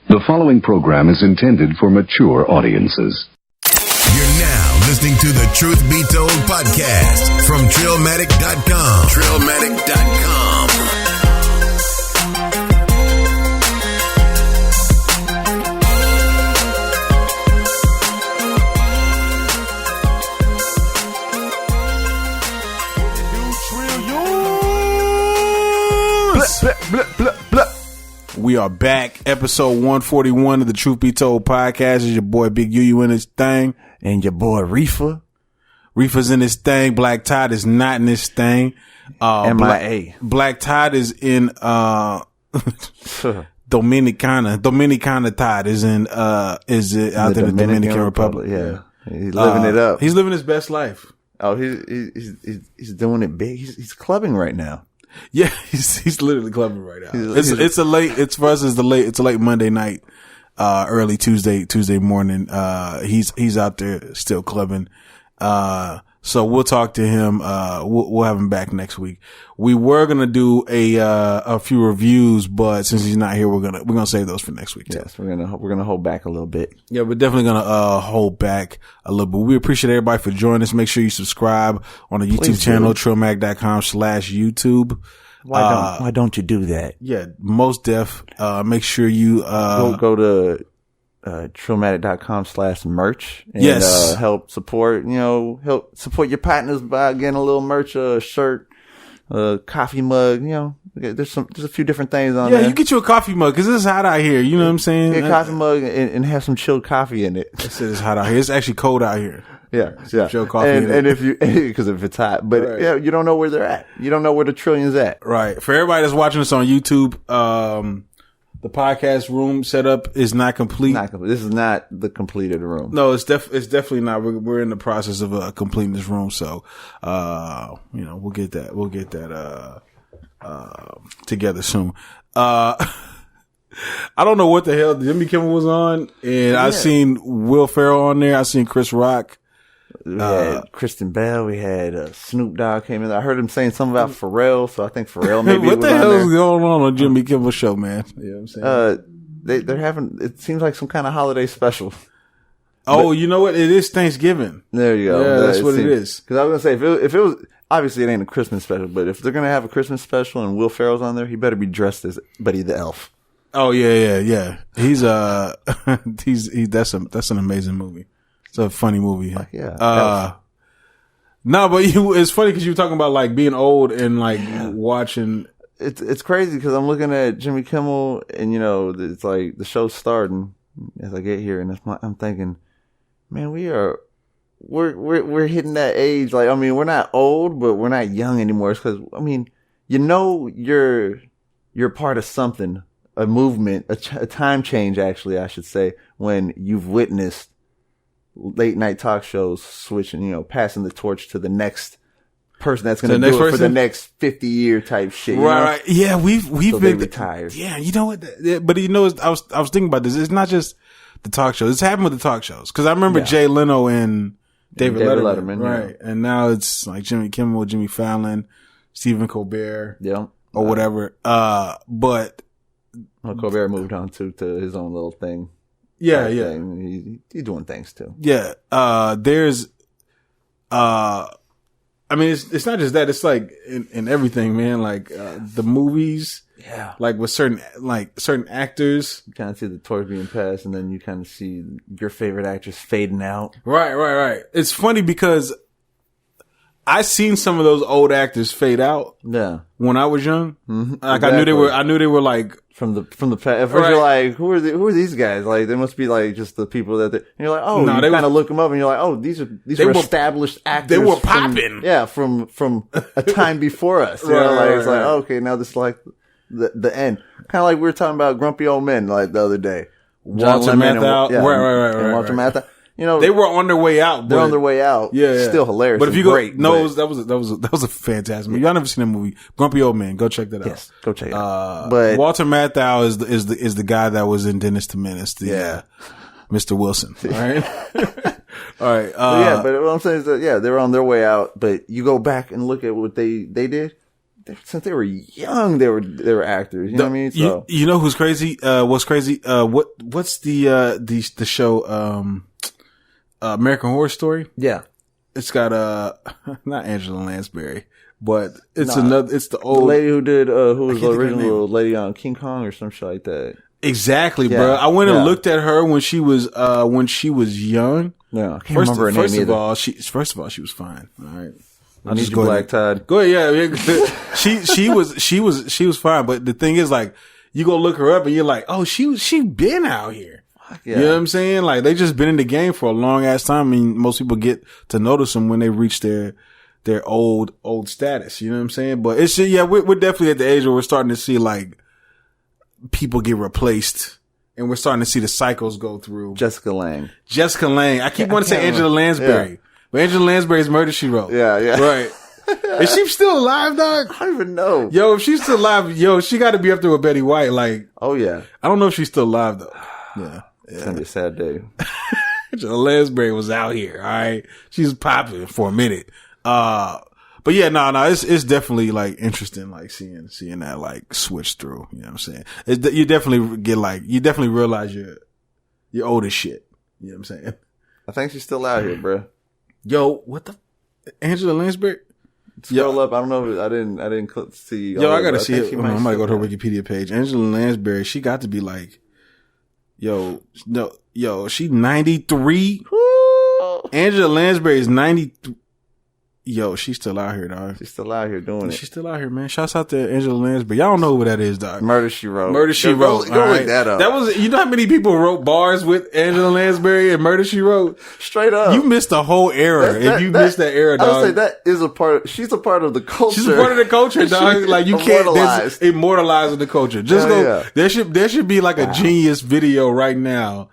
The following program is intended for mature audiences. You're now listening to the Truth Be Told podcast from Trillmatic.com. Trillmatic.com. We are back, episode 141 of the Truth Be Told podcast. Is your boy Big UU in his thing, and your boy Riffa. Riffa's in his thing. Black Tide is not in his thing. MIA. Black Tide is in Dominicana. Dominicana Tide is in out there in the Dominican Republic. Yeah, he's living it up. He's living his best life. Oh, he's doing it big. He's clubbing right now. Yeah, he's literally clubbing right now. It's a late Monday night, early Tuesday morning. He's out there still clubbing. So we'll talk to him. We'll have him back next week. We were going to do a few reviews, but since he's not here, we're going to save those for next week too. Yes, we're going to hold back a little bit. Yeah, we're definitely going to hold back a little bit. We appreciate everybody for joining us. Make sure you subscribe on the YouTube channel, trillmatic.com/YouTube. Why don't you do that? Yeah, most def. Make sure you go to Trillmatic.com/merch and help support your partners by getting a little merch, a shirt, a coffee mug. There's a few different things on there. Yeah, you get you a coffee mug because it's hot out here. You know what I'm saying? Get a coffee mug and have some chilled coffee in it. It's hot out here. It's actually cold out here. Yeah. Chilled coffee and if it's hot, but right. Yeah, you don't know where they're at. You don't know where the Trillion's at. Right. For everybody that's watching us on YouTube, the podcast room setup is not complete. This is not the completed room. No, it's definitely not. We're in the process of completing this room, so we'll get that together soon. I don't know what the hell Jimmy Kimmel was on, and I seen Will Ferrell on there. I seen Chris Rock. We had Kristen Bell. We had Snoop Dogg came in. I heard him saying something about Pharrell, so I think Pharrell maybe what was the on hell there. is going on Jimmy Kimmel's show, man? You know what I'm saying? They're having, it seems like some kind of holiday special. Oh, you know what? It is Thanksgiving. There you go. Yeah, that's what it is. Because I was going to say, if it was, obviously it ain't a Christmas special, but if they're going to have a Christmas special and Will Ferrell's on there, he better be dressed as Buddy the Elf. Oh, yeah. He's, that's an amazing movie. It's a funny movie. No, but it's funny because you were talking about like being old and like watching. It's crazy because I'm looking at Jimmy Kimmel and it's like the show's starting as I get here and I'm thinking, man, we're hitting that age. Like, I mean, we're not old, but we're not young anymore. It's because, I mean, you're part of something, a movement, a time change, actually, I should say, when you've witnessed late night talk shows switching, passing the torch to the next person that's going to do it for the next 50-year type shit. Right. Yeah, we've been retired. Yeah, you know what? But I was thinking about this. It's not just the talk shows. It's happened with the talk shows because I remember Jay Leno and David Letterman, right? Yeah. And now it's like Jimmy Kimmel, Jimmy Fallon, Stephen Colbert, or whatever. But Colbert moved on to his own little thing. Yeah. He's doing things too. Yeah. There's, I mean, it's not just that. It's like in everything, man. Like, the movies. Yeah. Like with certain actors. You kind of see the torch being passed and then you kind of see your favorite actress fading out. Right. It's funny because I seen some of those old actors fade out. Yeah. When I was young. Mm-hmm. Like I knew they were like, from the past. At first you're like, who are these guys? Like, they must be like just the people and you're like, oh, you kind of look them up and you're like, oh, these were established actors. They were popping. From a time before us. You know, like, it's like, oh, okay, now this is like the end. Kind of like we were talking about Grumpy Old Men like the other day. Walter Matthau. Right. Walter Matthau. They were on their way out. They're on their way out. Yeah. Still hilarious. But if you go, great, that was a fantastic movie. Y'all never seen that movie, Grumpy Old Man. Go check that out. Yes, go check it out. But Walter Matthau is the guy that was in Dennis the Menace. Mr. Wilson. All right. All right. But what I'm saying is that, they were on their way out, but you go back and look at what they did. since they were young, they were actors. You know what I mean? So you know who's crazy? What's crazy? What's the show? American Horror Story. Yeah, it's got not Angela Lansbury, but it's the old lady who did who was the original lady on King Kong or some shit like that. Exactly, bro. I went and looked at her when she was young. Yeah, I can't remember her name either. First of all, she was fine. All right. I need your black Tide. Go ahead, yeah. she was fine, but the thing is, like, you go look her up and you're like, oh, she been out here. Yeah. You know what I'm saying? Like, they just been in the game for a long ass time. I mean, most people get to notice them when they reach their old status. You know what I'm saying? But it's we're definitely at the age where we're starting to see like people get replaced. And we're starting to see the cycles go through. Jessica Lange. I keep wanting to say Angela Lansbury. Yeah. But Angela Lansbury's Murder, She Wrote. Yeah. Right. Is she still alive, dog? I don't even know. Yo, if she's still alive, she got to be up there with Betty White. Like, oh, yeah. I don't know if she's still alive, though. Yeah. It's going to be a sad day. Angela Lansbury was out here, all right? She's popping for a minute. But yeah, no, it's definitely like interesting, like seeing that like switch through. You know what I'm saying? You definitely realize you're old as shit. You know what I'm saying? I think she's still out here, bro. Yo, what the Angela Lansbury? Scroll up. I don't know. I didn't see. Yo, I gotta see it. I might go to her Wikipedia page. Angela Lansbury. She got to be like, she 93. Angela Lansbury is 93. Yo, she's still out here, dog. She's still out here doing it. She's still out here, man. Shouts out to Angela Lansbury. Y'all don't know who that is, dog. Murder, She Wrote. Murder, She Wrote. Go look that up. That was, you know how many people wrote bars with Angela Lansbury and Murder, She Wrote? Straight up. You missed the whole era. If you missed that era, dog. I would say that is she's a part of the culture. She's a part of the culture, dog. Like, you can't, immortalizing the culture. Just there should be like a genius video right now.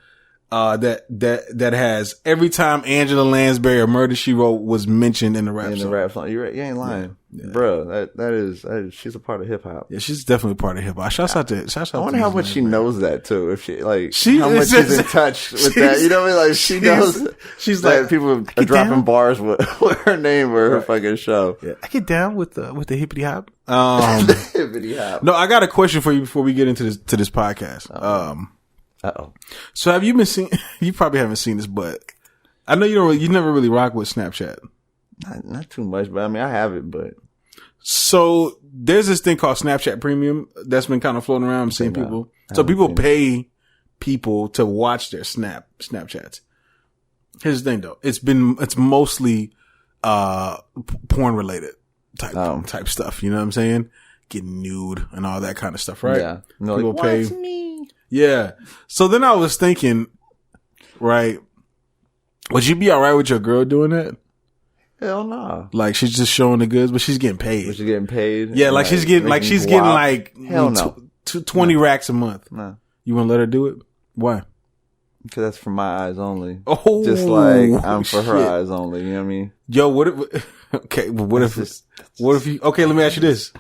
That has every time Angela Lansbury or Murder, She Wrote was mentioned in the rap song. You're right. You ain't lying. Yeah. Bro, that is, she's a part of hip hop. Yeah, she's definitely part of hip hop. Shouts out I wonder how much she knows that too. If how much she's in touch with that. You know what I mean? Like, she knows. She's like, people are dropping bars with her name or her fucking show. Yeah. I get down with the hippity hop. The hippity hop. No, I got a question for you before we get into this podcast. So have you been seeing, you probably haven't seen this, but I know you never really rock with Snapchat. Not too much, but I mean, I have it, but. So there's this thing called Snapchat Premium that's been kind of floating around. I'm seeing people. So people pay people to watch their Snapchats. Here's the thing though. It's mostly, porn related type stuff. You know what I'm saying? Getting nude and all that kind of stuff, right? Yeah. People pay. Watch me. Yeah. So then I was thinking, right, would you be all right with your girl doing that? Hell no. Like, she's just showing the goods, but she's getting paid. She's getting paid? Yeah, like she's getting 20 racks a month. No. You want to let her do it? Why? Because that's for my eyes only. Oh, just like I'm for her eyes only. You know what I mean? Yo, what if? Okay, but what if you? Okay, let me ask you this.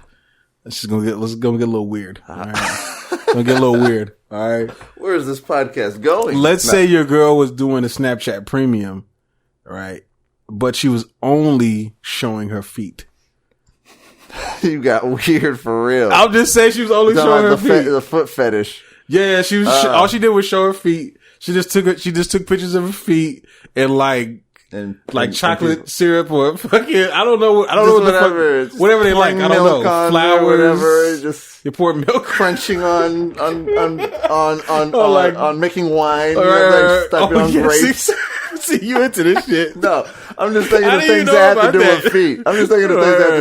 Let's get a little weird. All right. Gonna get a little weird. All right. Where is this podcast going? Let's say your girl was doing a Snapchat Premium, right? But she was only showing her feet. You got weird for real. I'll just say she was only showing her feet. The foot fetish. Yeah, she was. All she did was show her feet. She just took pictures of her feet and chocolate syrup or fucking I don't know what whatever they like. I don't know, flowers, whatever. Just you pour milk, crunching on making wine. Grapes. See, you into this shit? No, I'm just thinking of things that have to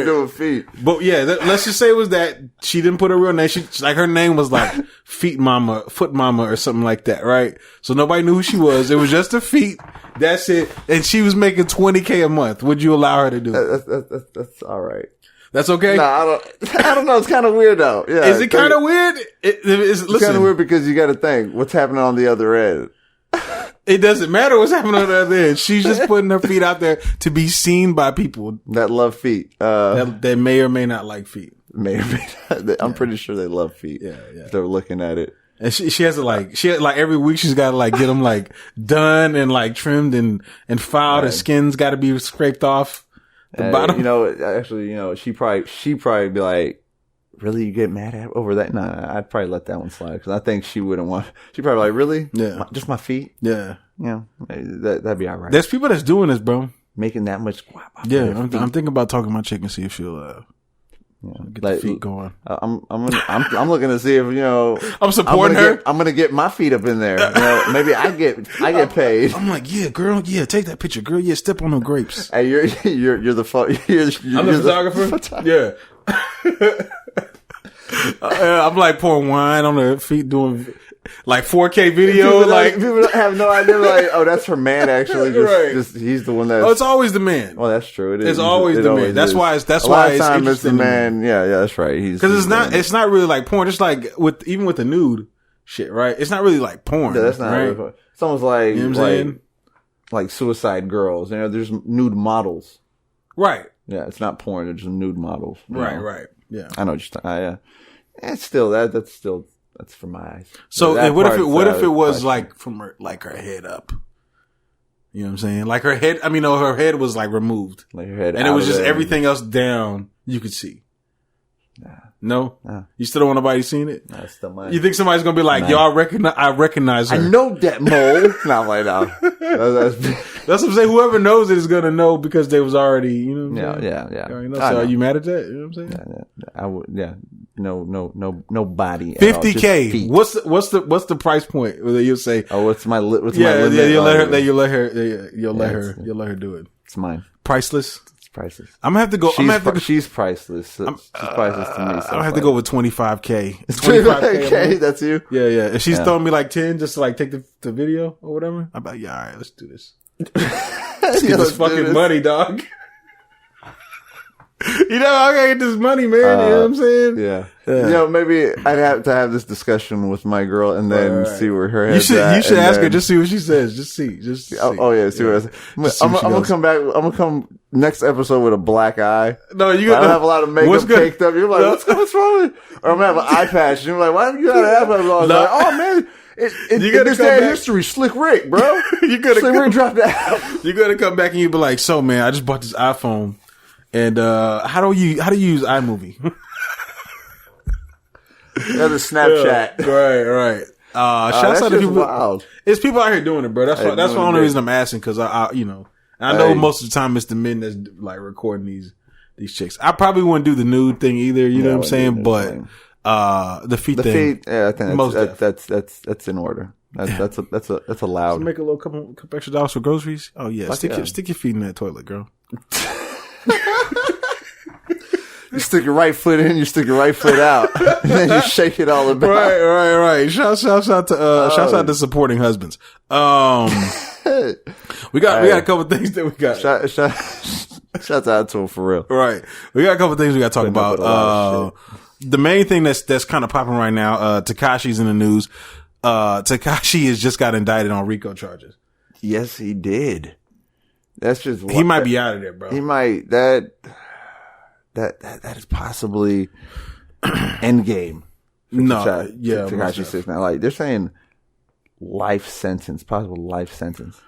do with feet. But yeah, let's just say it was that she didn't put her real name. Her name was like Foot Mama or something like that, right? So nobody knew who she was. It was just her feet. That's it. And she was making $20K a month. Would you allow her to do it? That's all right. That's okay? No, I don't know. It's kind of weird though. Yeah. Is it kind of weird? It's kind of weird because you got to think what's happening on the other end. It doesn't matter what's happening on the other end. She's just putting her feet out there to be seen by people that love feet. That may or may not like feet. May or may not. I'm pretty sure they love feet. Yeah. If they're looking at it. And she has to every week she's got to get them done and trimmed and filed. Right. Her skin's got to be scraped off. The bottom. You know, actually, you know, she probably be like, really, you get mad at over that? Nah, I'd probably let that one slide because I think she wouldn't want. She'd probably like, really? Yeah. Just my feet? Yeah. You know, that'd be all right. There's people that's doing this, bro. Making that much. Yeah, I'm thinking about talking to my chick and see if she'll get the feet going. I'm looking to see if, you know, I'm supporting her. I'm gonna get my feet up in there. You know, maybe I get paid. I'm like, yeah, girl, yeah, take that picture, girl. Yeah, step on them grapes. Hey, you're I'm the photographer. Yeah. I'm like pouring wine on her feet, doing like 4K video. People don't have no idea. Like, oh, that's her man. Actually, just he's the one that's. Oh, it's always the man. Well, that's true. It's always the man. That's why it's a lot of time it's the man. Yeah, that's right. Because it's not really like porn. Just like even with the nude shit, right? It's not really like porn. Yeah, that's not right? really porn. It's almost like, you know what I'm saying? Like Suicide Girls. You know, there's nude models. Right. Yeah, it's not porn. It's just nude models. Right. Right. Yeah. I know what you're talking. Yeah. It's still that's for my eyes. So what if it was like from her head up? You know what I'm saying? Like her head. I mean, no, her head was like removed, like her head, and it was just everything else down. You could see. Nah. No, nah. You still don't want nobody seeing it. Nah, it's still mine. You think somebody's gonna be like, "Yo, I recognize her. I know that mole." Not like that. That's what I'm saying. Whoever knows it is gonna know because they was already, you know. What I'm saying? Yeah. You already know. So are you mad at that? You know what I'm saying? Yeah. I would. Yeah. No body. $50K. What's the price point? Whether you'll say, "Oh, what's my limit?" Yeah, you'll let her do it. It's mine. Priceless. Priceless. I'm gonna have to go. She's priceless. She's priceless to me. So I have to go with 25K. 25K. That's you. Yeah. If she's throwing me like 10 just to like take the video or whatever, I'm like, yeah, all right, let's do this. Let's get this fucking money, dog. You know, I gotta get this money, man. You know what I'm saying? Yeah. You know, maybe I'd have to have this discussion with my girl and then see where her head's at. You should ask her, just see what she says. Just see. Oh yeah, see what I say. I'm gonna come back. I'm gonna come next episode with a black eye. No, I don't have a lot of makeup caked up. You're like, what's wrong with you? Or I'm gonna have an eye patch. You're like, why don't you have an eye patch? I was like, oh man. This day in history, Slick Rick, bro. Slick Rick dropped that. You gotta come back and you be like, so man, I just bought this iPhone. And how do you use iMovie? That's a Snapchat. Yeah, right. Shouts out to people. Wild. It's people out here doing it, bro. That's the only reason I'm asking, because I know most of the time it's the men that's like recording these chicks. I probably wouldn't do the nude thing either. You know what I'm saying? But the feet thing. Yeah, I think that's in order. That's allowed. So make a little couple extra dollars for groceries. Oh yeah, stick your feet in that toilet, girl. You stick your right foot in, you stick your right foot out, and then you shake it all about. Right. Shouts out to supporting husbands. We got a couple things that we got. Shouts out to him for real. Right, we got a couple things we got to talk about. The main thing that's kind of popping right now. Tekashi'd's in the news. Tekashi has just got indicted on RICO charges. Yes, he did. That's just he might be out of there, bro. He might that is possibly endgame. Tekashi says now, like they're saying life sentence, possible life sentence.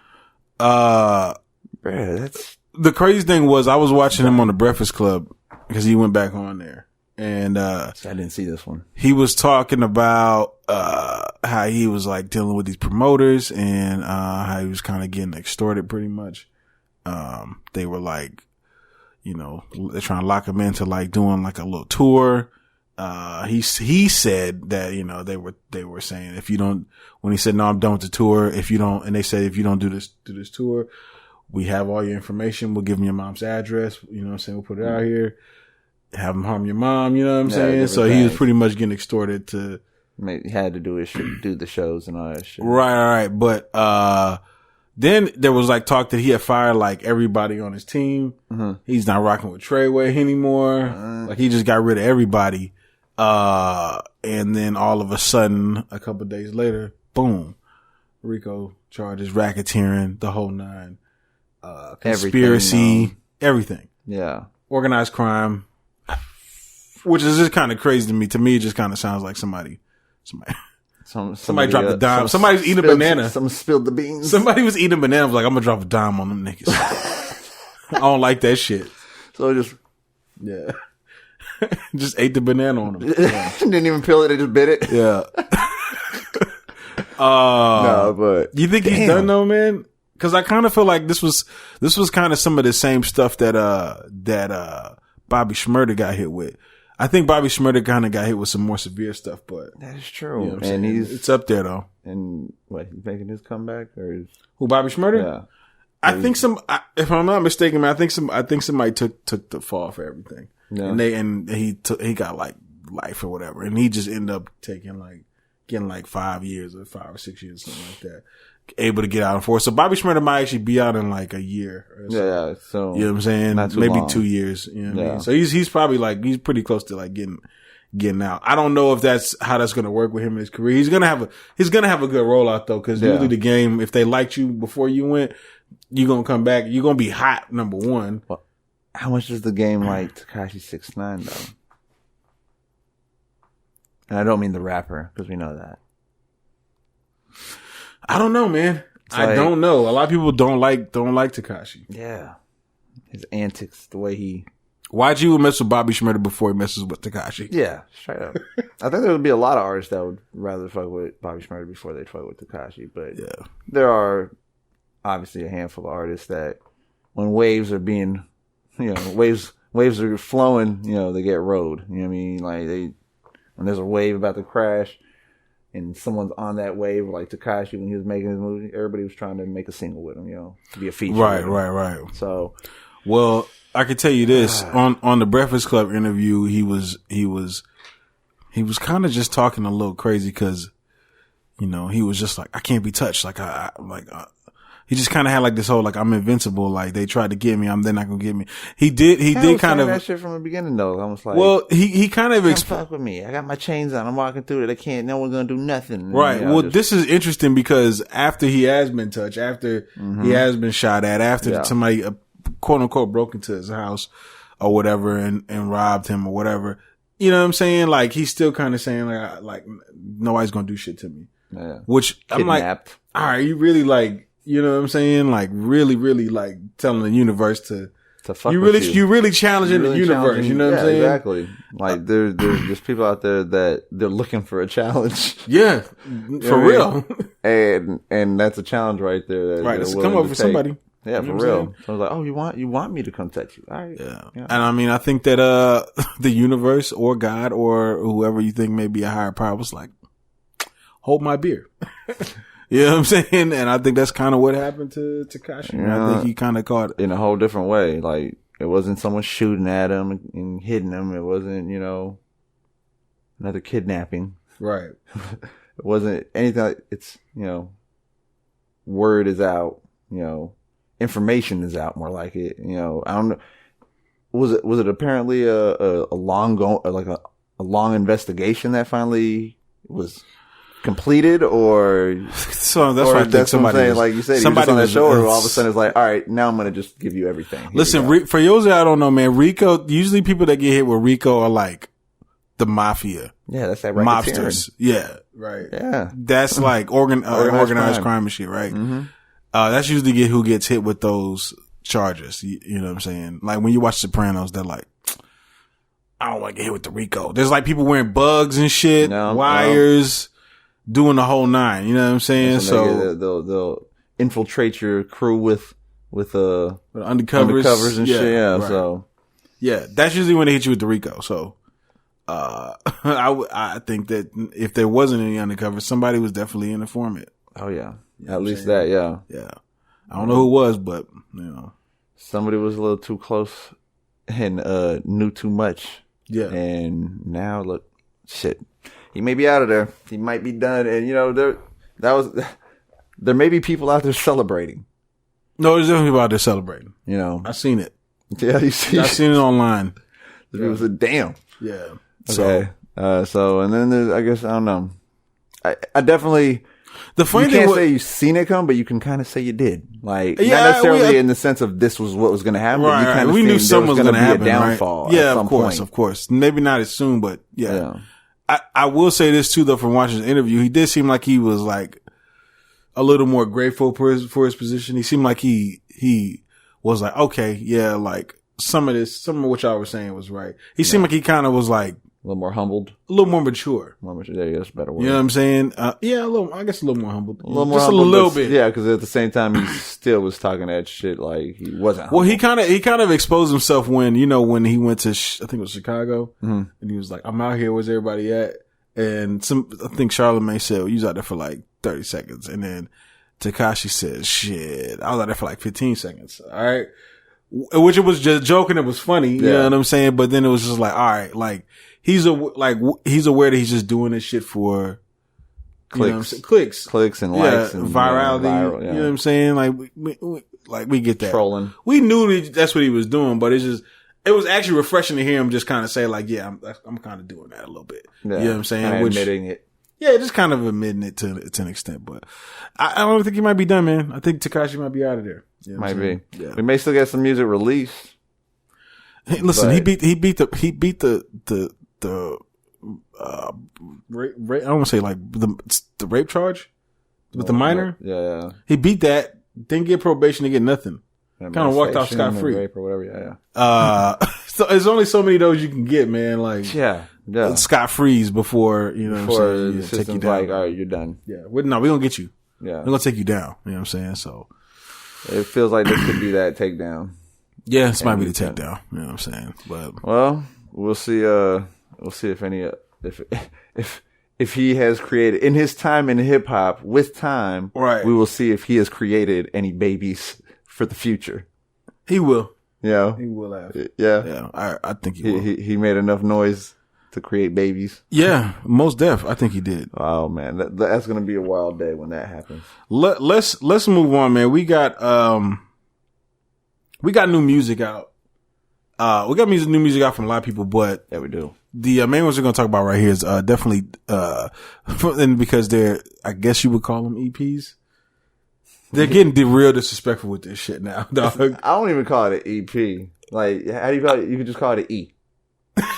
Bruh, that's the crazy thing was I was watching him on the Breakfast Club because he went back on there, and I didn't see this one. He was talking about how he was like dealing with these promoters and how he was kind of getting extorted pretty much. They were like, they're trying to lock him into like doing like a little tour. He said that, they were saying when he said, no, I'm done with the tour. And they said, if you don't do this tour, we have all your information. We'll give him your mom's address. You know what I'm saying? We'll put it out here. Have him harm your mom. You know what I'm saying? So he was pretty much getting extorted to. He had to do the shows and all that shit. Right. But, then there was like talk that he had fired like everybody on his team. Mm-hmm. He's not rocking with Treyway anymore. Like he just got rid of everybody. And then all of a sudden, a couple of days later, boom, RICO charges, racketeering, the whole nine, conspiracy, everything. Yeah. Organized crime, which is just kind of crazy to me. To me, it just kind of sounds like somebody Somebody dropped a dime. Somebody's eating a banana. Someone spilled the beans. Somebody was eating a banana. Was like, I'm gonna drop a dime on them niggas. I don't like that shit. So just just ate the banana on him. Yeah. Didn't even peel it; they just bit it. Yeah. No, but you think he's done though, man? Because I kind of feel like this was kind of some of the same stuff that Bobby Shmurda got hit with. I think Bobby Shmurda kind of got hit with some more severe stuff, but that is true. You know and it's up there though. And what, he's making his comeback or who? Bobby Shmurda? Yeah. I think if I'm not mistaken, man, I think somebody took the fall for everything. Yeah. And he got like life or whatever, and he just ended up getting like 5 years or 5 or 6 years, something like that. Able to get out in force. So Bobby Shmurda might actually be out in like a year. Or so. Yeah. So you know what I'm saying? Maybe long. 2 years. You know what I mean? So he's probably like he's pretty close to like getting out. I don't know if that's how that's going to work with him in his career. He's gonna have a good rollout though, because usually the game, if they liked you before you went, you're gonna come back. You're gonna be hot. Number one. Well, how much does the game like Tekashi 6ix9ine though? And I don't mean the rapper, because we know that. I don't know, man. I don't know. A lot of people don't like Tekashi. Yeah. His antics, the way he... Why'd you mess with Bobby Shmurda before he messes with Tekashi? Yeah, straight up. I think there would be a lot of artists that would rather fuck with Bobby Shmurda before they'd fuck with Tekashi, but there are obviously a handful of artists that when waves are being, waves are flowing, they get rode. You know what I mean? Like when there's a wave about to crash, and someone's on that wave, like Tekashi when he was making his movie, everybody was trying to make a single with him, to be a feature. Right. So, well, I can tell you this on the Breakfast Club interview, he was kind of just talking a little crazy because, he was just like, I can't be touched. Like he just kind of had like this whole, like, I'm invincible. Like they tried to get me. They're not going to get me. He did kind of that shit from the beginning though. I was like, well, he kind of fuck with me. I got my chains on. I'm walking through it. No one's going to do nothing. Right. Well, this is interesting because after he has been touched, after he has been shot at, after somebody, quote unquote, broke into his house or whatever and robbed him or whatever, you know what I'm saying? Like he's still kind of saying like nobody's going to do shit to me. Yeah. Which Kidnapped. I'm like, all right, you really like, you know what I'm saying? Like really, really like telling the universe to fuck you. You're really challenging the universe. You know what I'm saying? Exactly. Like there's just people out there that they're looking for a challenge. Yeah, for real. And that's a challenge right there. Right. It's come up for somebody. Yeah, for real. So I was like, oh, you want me to come touch you? All right. Yeah. And I mean, I think that the universe or God or whoever you think may be a higher power was like, hold my beer. You know what I'm saying? And I think that's kind of what happened to Tekashi. I think he kind of caught in a whole different way. Like it wasn't someone shooting at him and hitting him. It wasn't, another kidnapping. Right. It wasn't anything like it's, word is out, information is out more like it, I don't know. Was it apparently a long a long investigation that finally was completed, or so that's why I think somebody like you said, somebody on that show, or all of a sudden it's like, all right, now I'm gonna just give you everything. Here listen, for those that I don't know, man, RICO. Usually, people that get hit with RICO are like the mafia. Yeah, that's that mobsters. Yeah, right. Yeah, that's like organized crime and shit, right? Mm-hmm. That's usually who gets hit with those charges. You know what I'm saying? Like when you watch Sopranos, they're like, I don't want to get hit with the RICO. There's like people wearing bugs and shit, wires. Doing the whole nine, you know what I'm saying? So they'll infiltrate your crew with undercovers and shit. Yeah, right. So that's usually when they hit you with the RICO. So I think that if there wasn't any undercover, somebody was definitely an informant. Oh yeah, at least that. Yeah. I don't know who it was, but somebody was a little too close and knew too much. Yeah, and now look, shit. He may be out of there. He might be done. And there may be people out there celebrating. No, there's definitely people out there celebrating. I've seen it. Yeah, I've seen it online. People said, "Damn." Yeah. Okay. So and then there's, I guess, I don't know. I definitely. The funny thing, you can't say you've seen it come, but you can kind of say you did. Like, not necessarily in the sense of this was what was going to happen. Right, but you kind of we knew something was going to happen. A downfall. Right? Yeah, at some point. Of course. Maybe not as soon, but yeah. I will say this too, though, from watching the interview, he did seem like he was like a little more grateful for his position. He seemed like he was like, okay, yeah, like some of what y'all were saying was right. He seemed like he kind of was like a little more humbled, a little more mature. There you go. That's a better word. You know what I'm saying? Yeah, I guess a little more humbled. A little more just humbled, a little bit. Yeah, because at the same time, he still was talking that shit like he wasn't humble. Well, he kind of exposed himself when he went to, I think it was Chicago, and he was like, I'm out here, where's everybody at? And I think Charlamagne said, well, you was out there for like 30 seconds. And then Tekashi said, shit, I was out there for like 15 seconds. All right. Which it was just joking. It was funny. You know what I'm saying? But then it was just like, all right, like, he's aware that he's just doing this shit for clicks and likes and virality. Viral, you know what I'm saying? Like we get that. Trolling. We knew that's what he was doing, but it was actually refreshing to hear him just kind of say like, yeah, I'm kind of doing that a little bit. Yeah. You know what I'm saying? Admitting it. Yeah, just kind of admitting it to an extent, but I don't think he might be done, man. I think Tekashi might be out of there. You know might be. Yeah. We may still get some music released. Hey, listen, he beat the rape, I don't want to say like the rape charge with the minor. Yeah. He beat that, didn't get probation, didn't get nothing. Kind of walked off scot free. Rape or whatever. Yeah. So there's only so many of those you can get, man. Like scot frees before the system's like, all right, you're done. Yeah, we gonna get you. Yeah, we're gonna take you down. You know what I'm saying? So it feels like this could be that takedown. Yeah, this might be the takedown. You know what I'm saying? But we'll see. We'll see if he has created in his time in hip hop. With time, right? We will see if he has created any babies for the future. He will. Yeah, he will have. Yeah. I think he will. He made enough noise to create babies. Yeah, most def. I think he did. Oh man, that's gonna be a wild day when that happens. Let's move on, man. We got new music out. We got new music out from a lot of people, but yeah, we do. The main ones we're gonna talk about right here is definitely and because I guess you would call them EPs. They're getting real disrespectful with this shit now, dog. I don't even call it an EP. Like, how do you call it? You can just call it an E.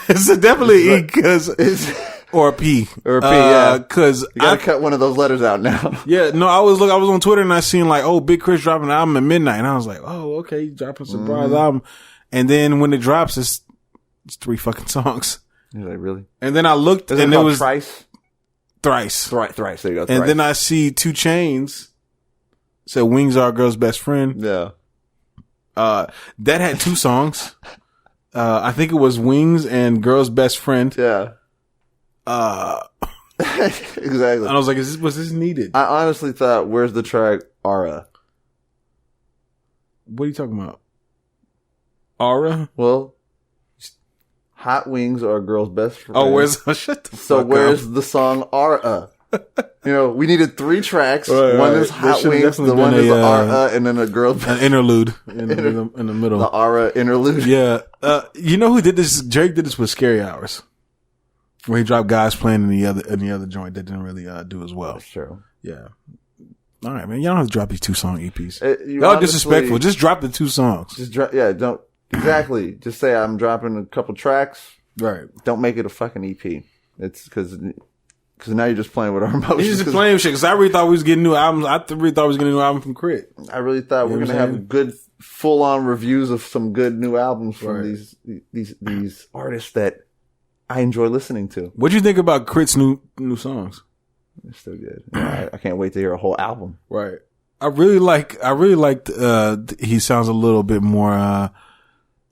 It's definitely an E or a P. Or a P, yeah. Cause you gotta cut one of those letters out now. Yeah, no, I was on Twitter and I seen like, Big KRIT dropping an album at midnight. And I was like, okay, he's dropping a surprise album. And then when it drops, it's 3 fucking songs. You're like, really? And then I looked and it was Thrice. There you go. And then I see 2 Chainz. Said Wings Are a Girl's Best Friend. Yeah. That had 2 songs. I think it was Wings and Girl's Best Friend. Yeah. Exactly. And I was like, was this needed? I honestly thought, where's the track Aura? What are you talking about? Aura? Well, Hot Wings Are a Girl's Best Friend. Oh, shut the fuck up. Where's the song Aura? We needed 3 tracks. Right, one is Hot Wings, the one is Aura, and then a girl. An interlude in the middle. The Aura interlude. Yeah. You know who did this? Drake did this with Scary Hours, where he dropped guys playing in the other joint that didn't really do as well. That's true. Yeah. All right, man. Y'all don't have to drop these 2-song EPs. Y'all disrespectful. Just drop the 2 songs. Don't exactly. Just say I'm dropping a couple tracks. Right. Don't make it a fucking EP. It's because now you're just playing with our emotions. He's just playing with shit. Because I really thought we was getting new albums. I really thought we was getting a new album from KRIT. I really thought we were going to have good, full-on reviews of some good new albums from these artists that I enjoy listening to. What do you think about KRIT's new songs? They're still good. I can't wait to hear a whole album. Right. I really liked. He sounds a little bit more.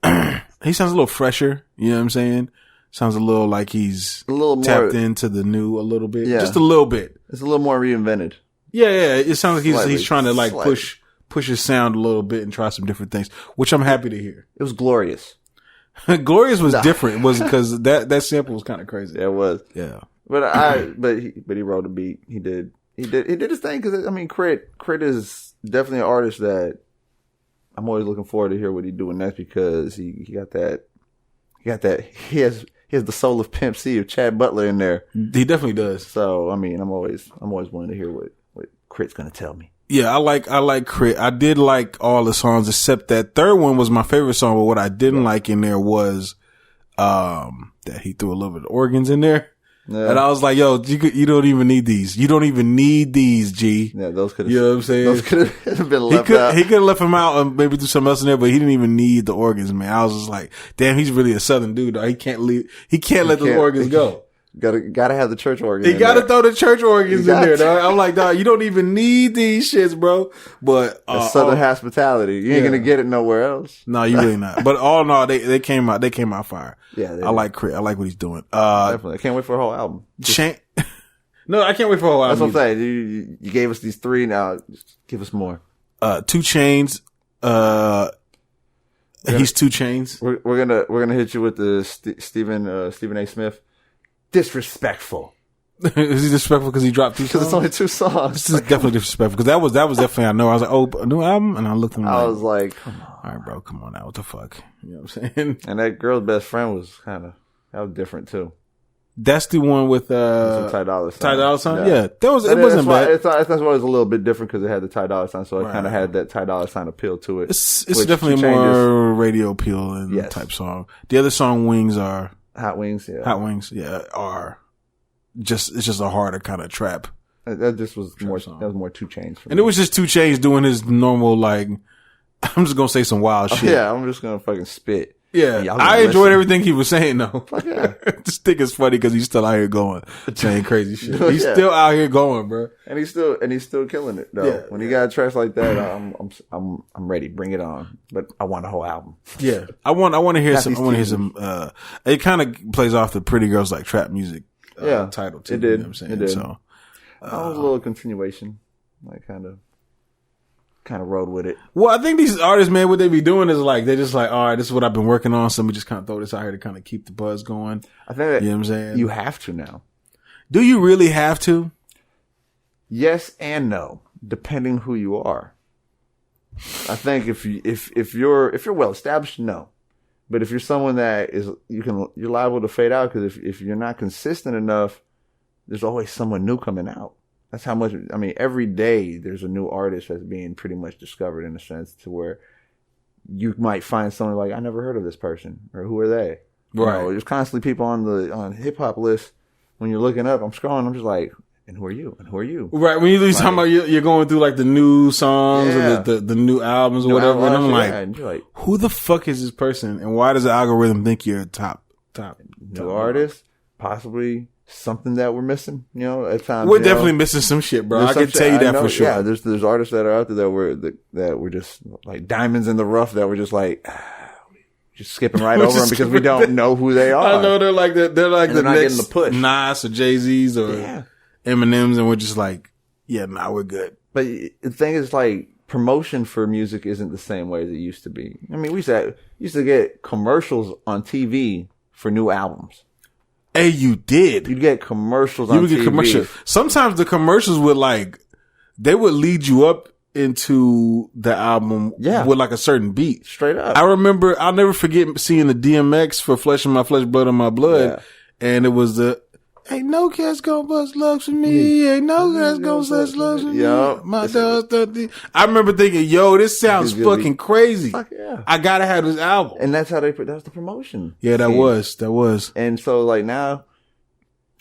He sounds a little fresher. You know what I'm saying? Sounds a little like he's tapped into the new a little bit. Yeah. Just a little bit. It's a little more reinvented. Yeah. It sounds like he's trying to like push his sound a little bit and try some different things, which I'm happy to hear. It was glorious. Glorious was different. It was because that sample was kind of crazy. Yeah, it was. Yeah. But he wrote a beat. He did his thing because KRIT is definitely an artist that I'm always looking forward to hear what he's doing next because he has the soul of Pimp C of Chad Butler in there. He definitely does. So I'm always wanting to hear what KRIT's gonna tell me. Yeah, I like KRIT. I did like all the songs except that third one was my favorite song. But what I didn't like in there was that he threw a little bit of organs in there. Yeah. And I was like, yo, you don't even need these. You don't even need these, G. Yeah, those could have. You know what I'm saying? Those could have been left out. He could have left him out and maybe do something else in there, but he didn't even need the organs, man. I was just like, damn, he's really a Southern dude, though. He can't let the organs go. Gotta have the church organs. He gotta throw the church organs in there, dog. I'm like, dog, you don't even need these shits, bro. But Southern hospitality, you ain't gonna get it nowhere else. No, you really not. But all in all, they came out fire. Yeah, I like KRIT. I like what he's doing. Definitely, I can't wait for a whole album. No, I can't wait for a whole album. That's what I'm saying. You gave us these 3, now just give us more. 2 Chainz. He's 2 Chainz. We're gonna hit you with the Stephen A. Smith. Disrespectful. Is he disrespectful because he dropped 2 songs? Because it's only 2 songs. This is definitely disrespectful because that was definitely, I know. I was like, oh, a new album? And I looked at him I was like, come on. All right, bro, come on now. What the fuck? You know what I'm saying? And that girl's best friend was that was different too. That's the one with, Ty Dolla $ign. Ty Dolla $ign? Yeah. It wasn't bad. That's why it was a little bit different because it had the Ty Dolla $ign, so it kind of had that Ty Dolla $ign appeal to it. It's definitely more radio appeal and type song. The other song, Wings, are. Hot Wings, yeah. Are. It's just a harder kind of trap. That just was more. Song. That was more 2 Chainz. And it was just 2 Chainz doing his normal, like, I'm just gonna say some wild shit. Yeah, I'm just gonna fucking spit. Yeah, I enjoyed everything he was saying though. Yeah. Just think it's funny because he's still out here going, saying crazy shit. He's still out here going, bro. And he's still killing it though. Yeah, when he got tracks like that, I'm ready. Bring it on. But I want a whole album. Yeah, I want to hear some. I want to hear some. It kind of plays off the Pretty Girls Like Trap music. Title too. It did. You know what I'm saying? It did. So that was a little continuation. Like kind of rode with it. Well, I think these artists, man, what they be doing is like, they're just like, all right, this is what I've been working on. So let me just kind of throw this out here to kind of keep the buzz going. I think that, you know what I'm saying? You have to now. Do you really have to? Yes and no, depending who you are. I think if you're well established, no. But if you're someone that is, you're liable to fade out because if you're not consistent enough, there's always someone new coming out. That's how much, I mean, every day there's a new artist that's being pretty much discovered in a sense to where you might find someone like, I never heard of this person, or who are they? Right. There's constantly people on hip hop lists. When you're looking up, I'm scrolling, I'm just like, and who are you? And who are you? Right. When you're talking about you're going through like the new songs or the new albums or whatever, and I'm like, and you're like, who the fuck is this person? And why does the algorithm think you're a top new artist? Possibly something that we're missing, at times. We're definitely missing some shit, bro. I can tell you that for sure. Yeah, there's artists that are out there that were just like diamonds in the rough that were just like just skipping right over them because we don't know who they are. I know they're like the next the push. Nas or Jay-Z's or Eminem's, and we're just like, we're good. But the thing is, like, promotion for music isn't the same way as it used to be. I mean, we used to get commercials on TV for new albums. Hey, you did. You'd get commercials on TV. You would get commercials. Sometimes the commercials would they would lead you up into the album with like a certain beat. Straight up. I'll never forget seeing the DMX for Flesh in My Flesh, Blood on My Blood. Yeah. And it was the, ain't no cat's gonna bust lugs for me. Ain't no cat's gonna bust lugs for me. My dog. I remember thinking, yo, this sounds fucking crazy. Fuck yeah. I gotta have this album. And that's how that's the promotion. Yeah, that was. And so like now,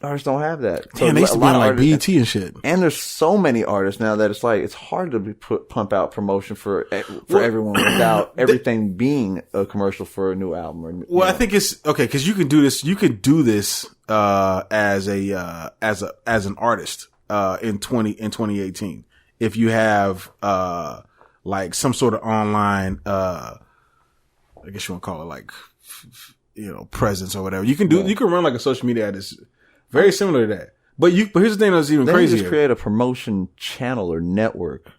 artists don't have that. Damn, they used to be on like BET and shit. And there's so many artists now that it's like, it's hard to pump out promotion for everyone without everything being a commercial for a new album. I think it's okay because you can do this. You can do this as an artist in 2018 if you have like some sort of online I guess you want to call it like presence or whatever. You can do you can run like a social media ad that's very similar to that. But here's the thing that's even crazier. They just create a promotion channel or network.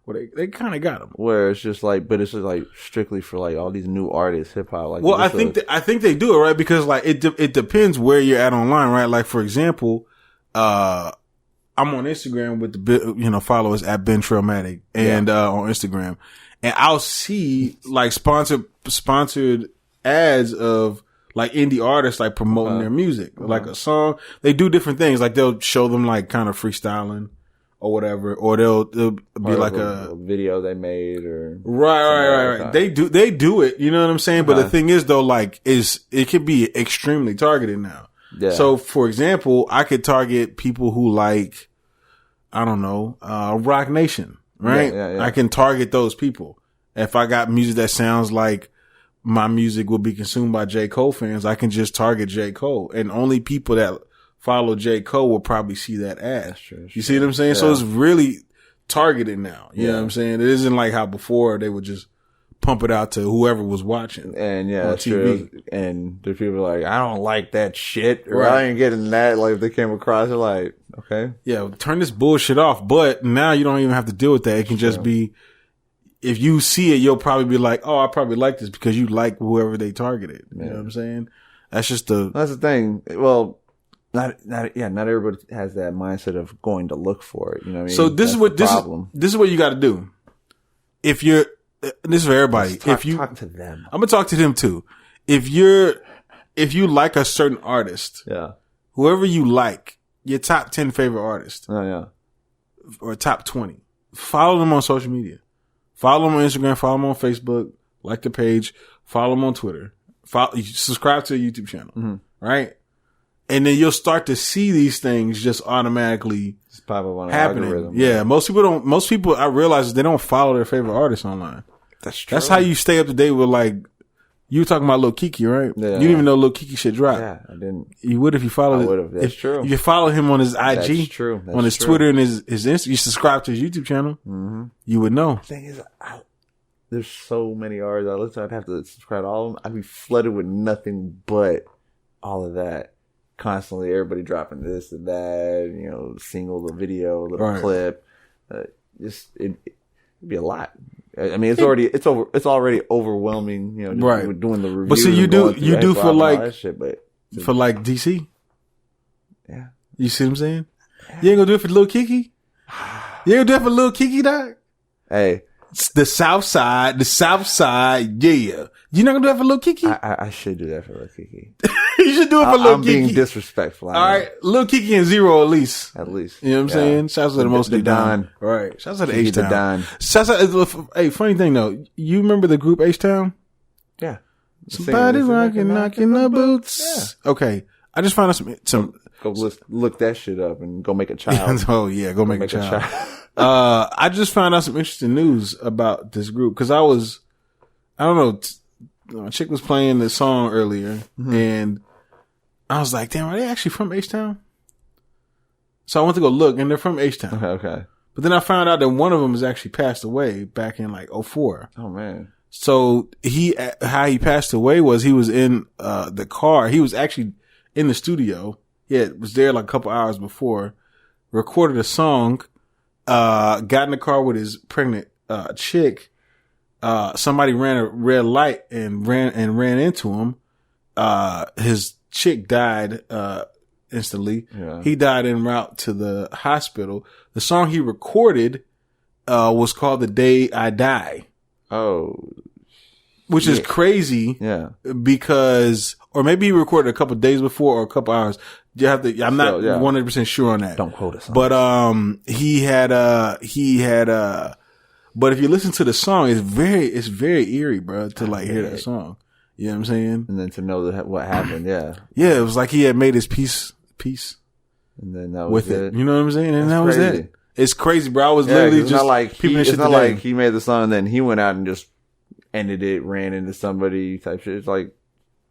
Well, they kind of got them. Where it's just like, but it's just like strictly for like all these new artists, hip hop. Like, well, I think they do it right because like it depends where you're at online, right? Like for example, I'm on Instagram with the followers at Ben Trailmatic and on Instagram, and I'll see like sponsored ads of like indie artists like promoting their music, like a song. They do different things. Like they'll show them like kind of freestyling or whatever, or they'll be like a video they made or right. They do it. You know what I'm saying? But the thing is though, like it can be extremely targeted now. Yeah. So, for example, I could target people who like, I don't know, Rock Nation, right? Yeah. I can target those people. If I got music that sounds like my music will be consumed by J. Cole fans, I can just target J. Cole. And only people that follow J. Cole will probably see that ad. Sure. You see what I'm saying? Yeah. So it's really targeted now. You know what I'm saying? It isn't like how before they would just pump it out to whoever was watching. And yeah, on TV. True. And there's people like, I don't like that shit. Or I ain't getting that. Like, if they came across it, like, okay. Yeah, turn this bullshit off. But now you don't even have to deal with that. It can just be, if you see it, you'll probably be like, oh, I probably like this because you like whoever they targeted. You know what I'm saying? That's just that's the thing. Well, not everybody has that mindset of going to look for it. You know what I mean? So this is what you got to do. If you're, this is for everybody. Talk to them. I'm gonna talk to them too. If you like a certain artist, whoever you like, your top 10 favorite artists, or top 20, follow them on social media. Follow them on Instagram. Follow them on Facebook. Like the page. Follow them on Twitter. Subscribe to the YouTube channel. Right? And then you'll start to see these things just automatically pop up on happening. Algorithm. Yeah, most people I realize they don't follow their favorite artists online. That's true. That's how you stay up to date with, like, you were talking about Lil Kiki, right? Yeah. You didn't even know Lil Kiki shit dropped. Yeah, I didn't. You would if you followed it. I would have. That's true. If you follow him on his IG, that's true. On his Twitter and his Insta, you subscribe to his YouTube channel, you would know. The thing is, there's so many artists I listen to, I'd have to subscribe to all of them. I'd be flooded with nothing but all of that. Constantly, everybody dropping this and that, you know, single, the video, little clip. It'd be a lot. I mean, it's already overwhelming, you know, right. Doing the review. But see, you do for like, shit, but for like DC. Yeah. You see what I'm saying? Yeah. You ain't gonna do it for Lil Kiki? You ain't gonna do it for Lil Kiki, dog? Hey. The South Side, yeah. You not gonna do that for Lil Kiki? I should do that for Lil Kiki. You should do it for Lil Kiki. I'm being disrespectful. All right, Lil Kiki and Zero at least. At least. You know what I'm saying? Shouts out to the mostly Don. Right. Shouts out to H-Town. Shouts out, hey, funny thing though, you remember the group H-Town? Yeah. Somebody rocking, knocking the boots. Yeah. Okay. I just found out some go look that shit up and go make a child. Oh yeah, go make a child. I just found out some interesting news about this group because I don't know, a chick was playing the song earlier and I was like, damn, are they actually from H-Town? So I went to go look and they're from H-Town. Okay. But then I found out that one of them has actually passed away back in like 2004. Oh man. So how he passed away was he was in, the car. He was actually in the studio. He was there like a couple hours before, recorded a song, got in the car with his pregnant, chick. Somebody ran a red light and ran into him. His chick died, instantly. Yeah. He died en route to the hospital. The song he recorded, was called The Day I Die. Oh. Which is crazy. Yeah. Because, or maybe he recorded a couple of days before or a couple hours. You have to, I'm not 100% sure on that. Don't quote us on but, but if you listen to the song, it's very eerie, bro, to like hear that song. You know what I'm saying? And then to know what happened, yeah. Yeah, it was like he had made his peace. And then that was with it. You know what I'm saying? And that was crazy. it. It's crazy, bro. I was literally just it's not like he made the song and then he went out and just ended it, ran into somebody type shit. It's like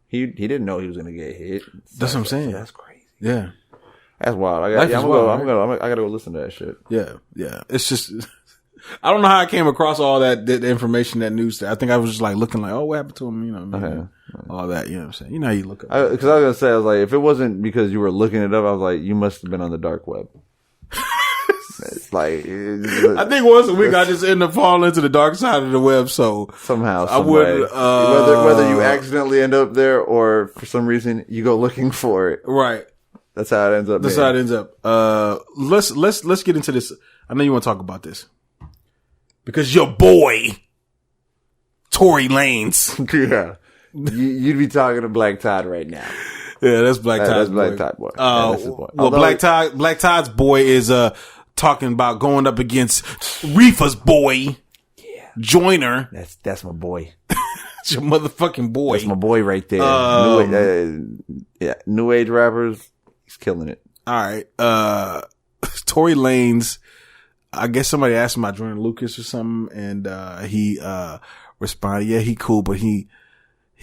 he didn't know he was gonna get hit. That's what I'm saying. That's crazy. Yeah. That's wild. I gotta go listen to that shit. Yeah. It's just, I don't know how I came across all that information, that news. I think I was just like looking like, oh, what happened to him? You know, all that. You know what I'm saying? You know how you look up. Because I was gonna say, I was like, if it wasn't because you were looking it up, I was like, you must have been on the dark web. It's like, I think once a week I just end up falling into the dark side of the web. So somehow, I would, whether you accidentally end up there or for some reason you go looking for it. Right. That's how it ends up. How it ends up. Let's get into this. I know you want to talk about this because your boy, Tory Lanez. Yeah. You'd be talking to Black Todd right now. Yeah, that's Black Todd's boy. Black Todd boy. That's his boy. Well, Black Todd's boy is, talking about going up against Riffa's boy, Joyner. That's my boy. That's your motherfucking boy. That's my boy right there. New age rappers, he's killing it. All right. Tory Lanez, I guess somebody asked him about Joyner Lucas or something, and he responded, yeah, he cool, but he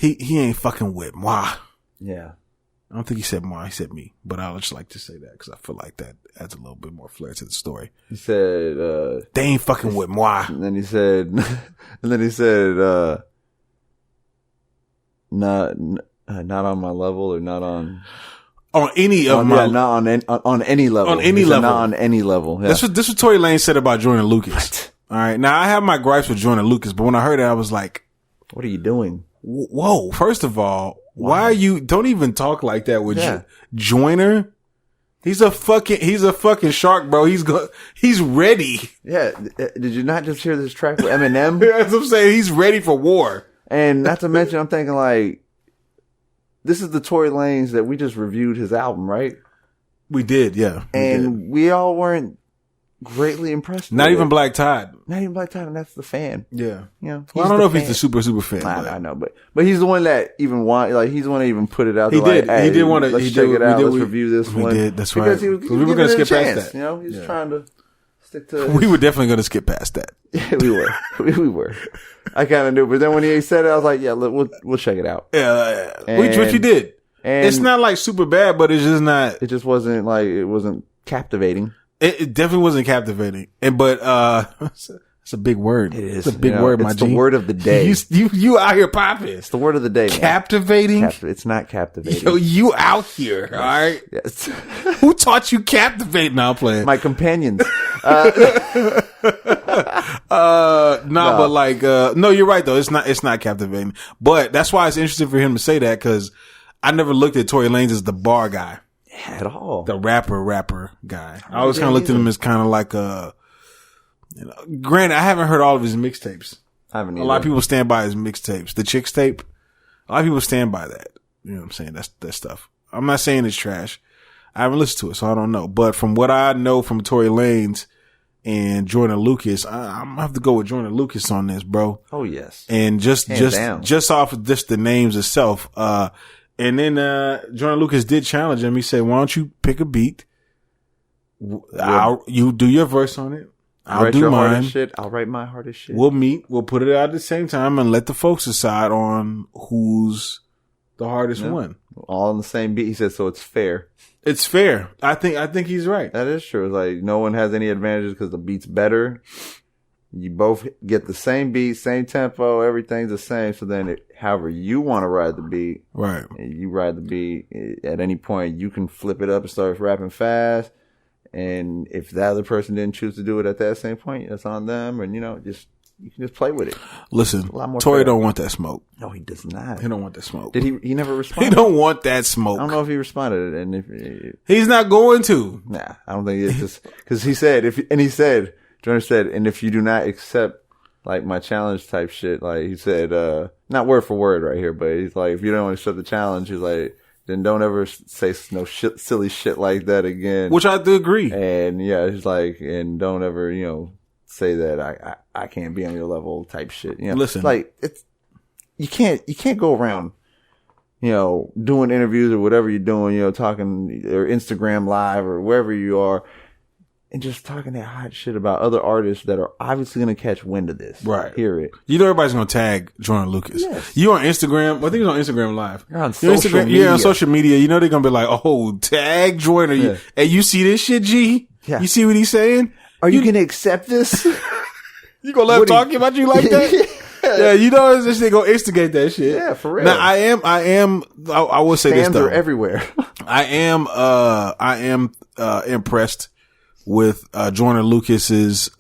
ain't fucking with moi. Yeah. I don't think he said moi, he said me, but I would just like to say that because I feel like that adds a little bit more flair to the story. He said, they ain't fucking with moi. And then he said, not on my level or not on any of my, not on any level. On any level. Not on any level. Yeah. This what Tory Lanez said about Joyner Lucas. What? All right. Now I have my gripes with Joyner Lucas, but when I heard it, I was like, what are you doing? Whoa. First of all, why are you, don't even talk like that with Joyner. He's a fucking shark, bro. He's ready. Yeah. Did you not just hear this track with Eminem? That's what I'm saying. He's ready for war. And not to mention, I'm thinking like, this is the Tory Lanez that we just reviewed his album, right? We did, yeah. We all weren't greatly impressed. Not even Black Tide. Not even Black Tide, and that's the fan. Yeah. You know, well, I don't know if he's the super fan. I know, but he's the one that even he's the one that even put it out there. He did. He did want to. Let's check it out. Let's review this one. We did. That's right. Because we were going to skip past that. You know, he's trying to stick to. We were definitely going to skip past that. Yeah, we were. We were. I kind of knew, but then when he said it, I was like, yeah, we'll check it out. Yeah. Which you did. And it's not like super bad, but it's just not. It just wasn't like, it wasn't captivating. It definitely wasn't captivating. But it's a big word. It is. It's a big word, my G. It's the word of the day. You out here popping. It's the word of the day. Captivating? It's not captivating. Yo, you out here, all right? Yes. Who taught you captivating? Now I'm playing. My companions. But no, you're right though. It's not captivating. But that's why it's interesting for him to say that, because I never looked at Tory Lanez as the bar guy. At all. The rapper guy. I always kind of looked at him as kind of like granted, I haven't heard all of his mixtapes. I haven't either. A lot of people stand by his mixtapes. The Chicks tape, a lot of people stand by that. You know what I'm saying? That's that stuff. I'm not saying it's trash. I haven't listened to it, so I don't know. But from what I know from Tory Lanez and Joyner Lucas, I'm gonna have to go with Joyner Lucas on this, bro. Oh yes. And just off of just the names itself, and then Joyner Lucas did challenge him. He said, "Why don't you pick a beat? You do your verse on it. I'll do mine. Shit. I'll write my hardest shit. We'll meet. We'll put it out at the same time and let the folks decide on who's the hardest one. All on the same beat." He said, "So it's fair." It's fair. I think he's right. That is true. It's like no one has any advantages because the beat's better. You both get the same beat, same tempo, everything's the same. So then, however you want to ride the beat, right? You ride the beat. At any point, you can flip it up and start rapping fast. And if the other person didn't choose to do it at that same point, that's on them. And you can just play with it. Listen, Tory don't want that smoke. No, he does not. He don't want that smoke. Did he? He never responded. He don't want that smoke. I don't know if he responded, and if he's not going to. Nah, I don't think it's just because he said Joyner said, and if you do not accept like my challenge type shit, like he said, not word for word right here, but he's like, if you don't accept the challenge, he's like, then don't ever say no silly shit like that again. Which I do agree. And yeah, he's like, and don't ever, say that I can't be on your level type shit. Listen, like you can't go around, doing interviews or whatever you're doing, talking or Instagram live or wherever you are, and just talking that hot shit about other artists that are obviously going to catch wind of this. Right. Hear it. Everybody's going to tag Joyner Lucas. Yes. You on Instagram? I think he's on Instagram Live. You're on social media. Yeah, on social media. They're going to be like, oh, tag Joyner. Yeah. Hey, you see this shit, G? Yeah. You see what he's saying? Are you going to accept this? You going to let him talk about you like that? Yeah, this shit going to instigate that shit. Yeah, for real. Now, I will say Fans this though. are everywhere. I am impressed with Joyner Lucas's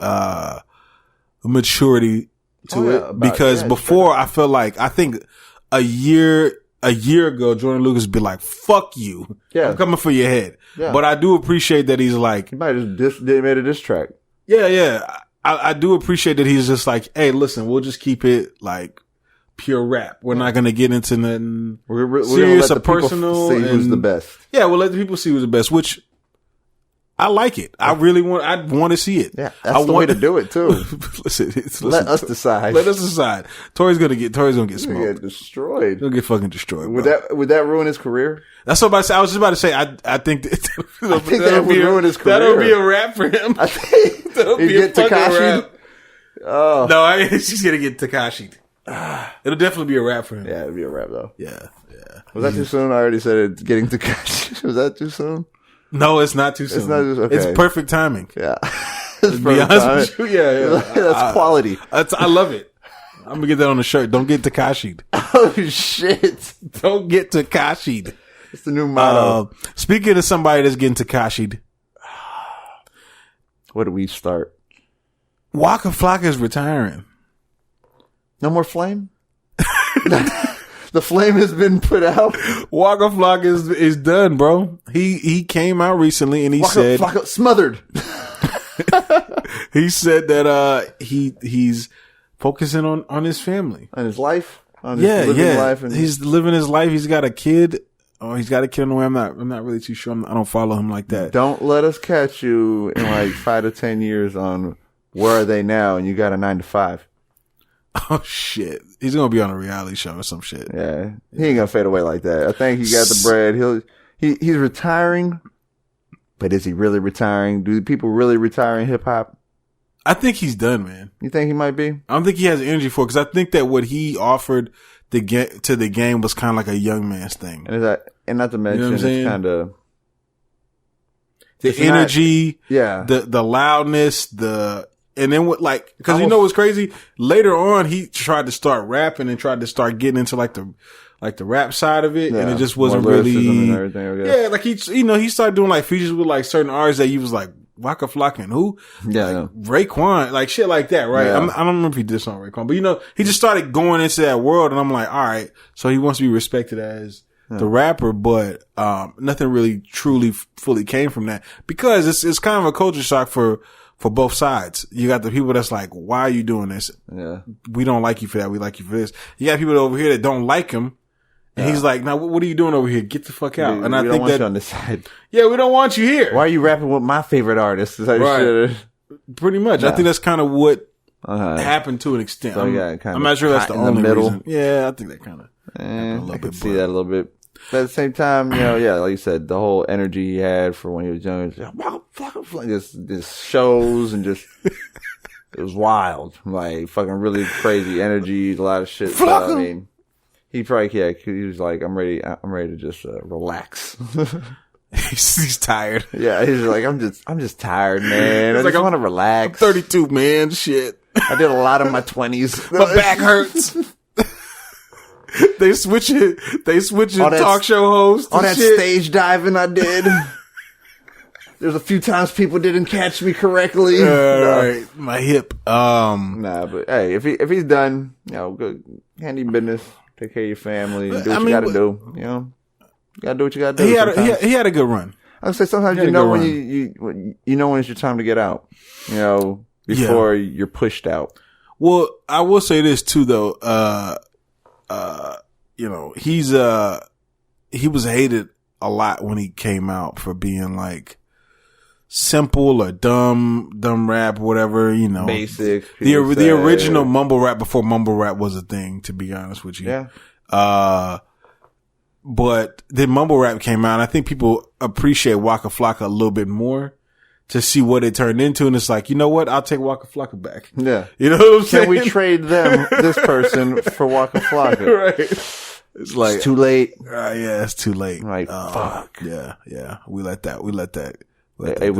maturity to it, because before I think a year ago Joyner Lucas would be like, "Fuck you, I'm coming for your head." Yeah. But I do appreciate that he's like, he might have just made a diss track. Yeah. I do appreciate that he's just like, "Hey, listen, we'll just keep it like pure rap. We're not gonna get into nothing we're serious or personal. See who's the best. Yeah, we'll let the people see who's the best." Which I like it. I want to see it. Yeah, that's the way to do it too. listen, let us decide. Let us decide. Tory's gonna get smoked. Get destroyed. He'll get fucking destroyed. Would that ruin his career? That's what I was just about to say. I think that would ruin his career. That'll be a rap for him. I think that'll be a fucking rap. Oh no, she's gonna get Tekashi'd. It'll definitely be a rap for him. Yeah, it'll be a rap though. Yeah. Was that too soon? I already said it. Getting Tekashi'd. Was that too soon? No, it's not too soon. It's not just, okay. It's perfect timing. Yeah. To be honest with you, yeah. That's quality. I love it. I'm gonna get that on the shirt. Don't get Tekashi'd. Oh shit! Don't get Tekashi'd. It's the new motto. Speaking of somebody that's getting Tekashi'd, where do we start? Waka Flocka is retiring. No more Flame? The Flame has been put out. Waka Flocka is done, bro. He came out recently and he said Flocka smothered. He said that he's focusing on his family. On his life? On his living life. And he's living his life. He's got a kid. Oh, he's got a kid on the way. I'm not really too sure. I don't follow him like that. Don't let us catch you in like 5 to 10 years on where are they now and you got a 9 to 5. Oh shit. He's gonna be on a reality show or some shit. Yeah. He ain't gonna fade away like that. I think he got the bread. He's retiring, but is he really retiring? Do people really retire in hip hop? I think he's done, man. You think he might be? I don't think he has the energy for it, because I think that what he offered to the game was kind of like a young man's thing. And not to mention, it's kind of the energy, yeah, the loudness, and then what, like, because you know what's crazy? Later on, he tried to start rapping and tried to start getting into like the rap side of it, and it just wasn't really. Yeah, like he started doing like features with like certain artists that he was like Waka Flocka and who, like Raekwon, like shit like that, right? Yeah. I don't remember if he did something Raekwon, but he just started going into that world, and I'm like, all right, so he wants to be respected as the rapper, but nothing really truly fully came from that, because it's kind of a culture shock for both sides. You got the people that's like, why are you doing this? Yeah. We don't like you for that. We like you for this. You got people over here that don't like him. And he's like, now what are you doing over here? Get the fuck out. And I think that, you on this side. Yeah, we don't want you here. Why are you rapping with my favorite artist? Right. Pretty much. I think that's kind of what happened to an extent. So I'm not sure that's the only reason. Yeah, I think that kind of I can see that a little bit. But at the same time, like you said, the whole energy he had for when he was young, just shows and just, it was wild. Like, fucking really crazy energy, a lot of shit. So, I mean, he probably, he was like, I'm ready to just, relax. He's tired. Yeah, he's like, I'm just tired, man. I just want to relax. I'm 32, man. Shit. I did a lot in my 20s. My back hurts. They switching talk show hosts. All that shit. Stage diving I did. There's a few times people didn't catch me correctly. Right. My hip. But hey, if he's done, good, handy business. Take care of your family. Do what you gotta do. You gotta do what you gotta do. He had a good run. I would say sometimes you know when you know when it's your time to get out. Before you're pushed out. Well, I will say this too, though. He was hated a lot when he came out for being like simple or dumb rap, whatever, basic. The original mumble rap before mumble rap was a thing, to be honest with you. Yeah. But then mumble rap came out, and I think people appreciate Waka Flocka a little bit more to see what it turned into, and it's like, you know what? I'll take Waka Flocka back. Yeah. You know what I'm saying? Can we trade this person for Waka Flocka? Right. It's like, it's too late. Yeah, it's too late. Like, fuck. Yeah. We let that we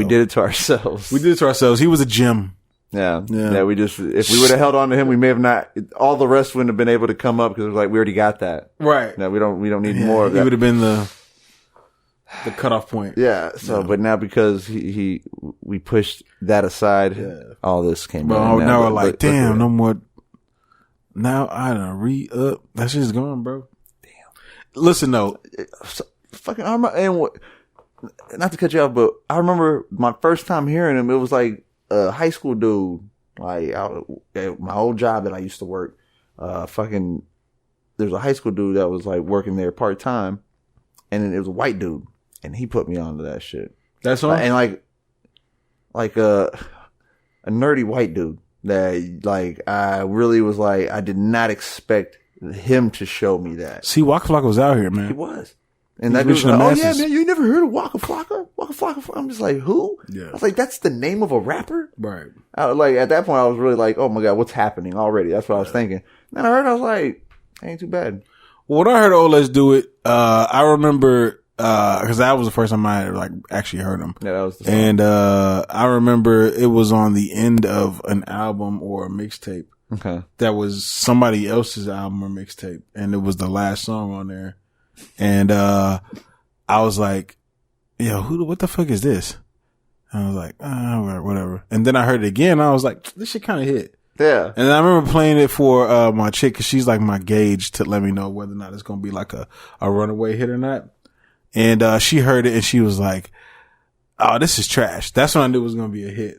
did it to ourselves. We did it to ourselves. He was a gem. Yeah. We just, if we would have held on to him, we may have not, all the rest wouldn't have been able to come up because it was like, we already got that. Right. No, we don't need more of that. He would have been the cutoff point. Yeah. So, but now because we pushed that aside, all this came out. Now we're like, damn, no more. Now I done re-up. That shit's gone, bro. Damn. Listen though. Not to cut you off, but I remember my first time hearing him, it was like a high school dude. Like, at my old job that I used to work, there's a high school dude that was like working there part time, and then it was a white dude, and he put me onto that shit. That's all. And like, like a nerdy white dude that like I really was like I did not expect him to show me that. See, Waka Flocka was out here, man. He was. And that dude was like, oh yeah, man, you never heard of Waka Flocka? Waka Flocka. I'm just like, who? Yeah. I was like, that's the name of a rapper? Right. Like, at that point, I was really like, oh my God, what's happening already? That's what I was thinking. Then I heard, I was like, ain't too bad. Well, when I heard, Let's Do It, I remember, cause that was the first time I had, like, actually heard him. Yeah, that was the song. And, I remember it was on the end of an album or a mixtape. Okay. That was somebody else's album or mixtape. And it was the last song on there. And, I was like, yo, what the fuck is this? And I was like, whatever. And then I heard it again. I was like, this shit kind of hit. Yeah. And I remember playing it for, my chick, cause she's like my gauge to let me know whether or not it's going to be like a runaway hit or not. And, she heard it and she was like, oh, this is trash. That's when I knew it was going to be a hit.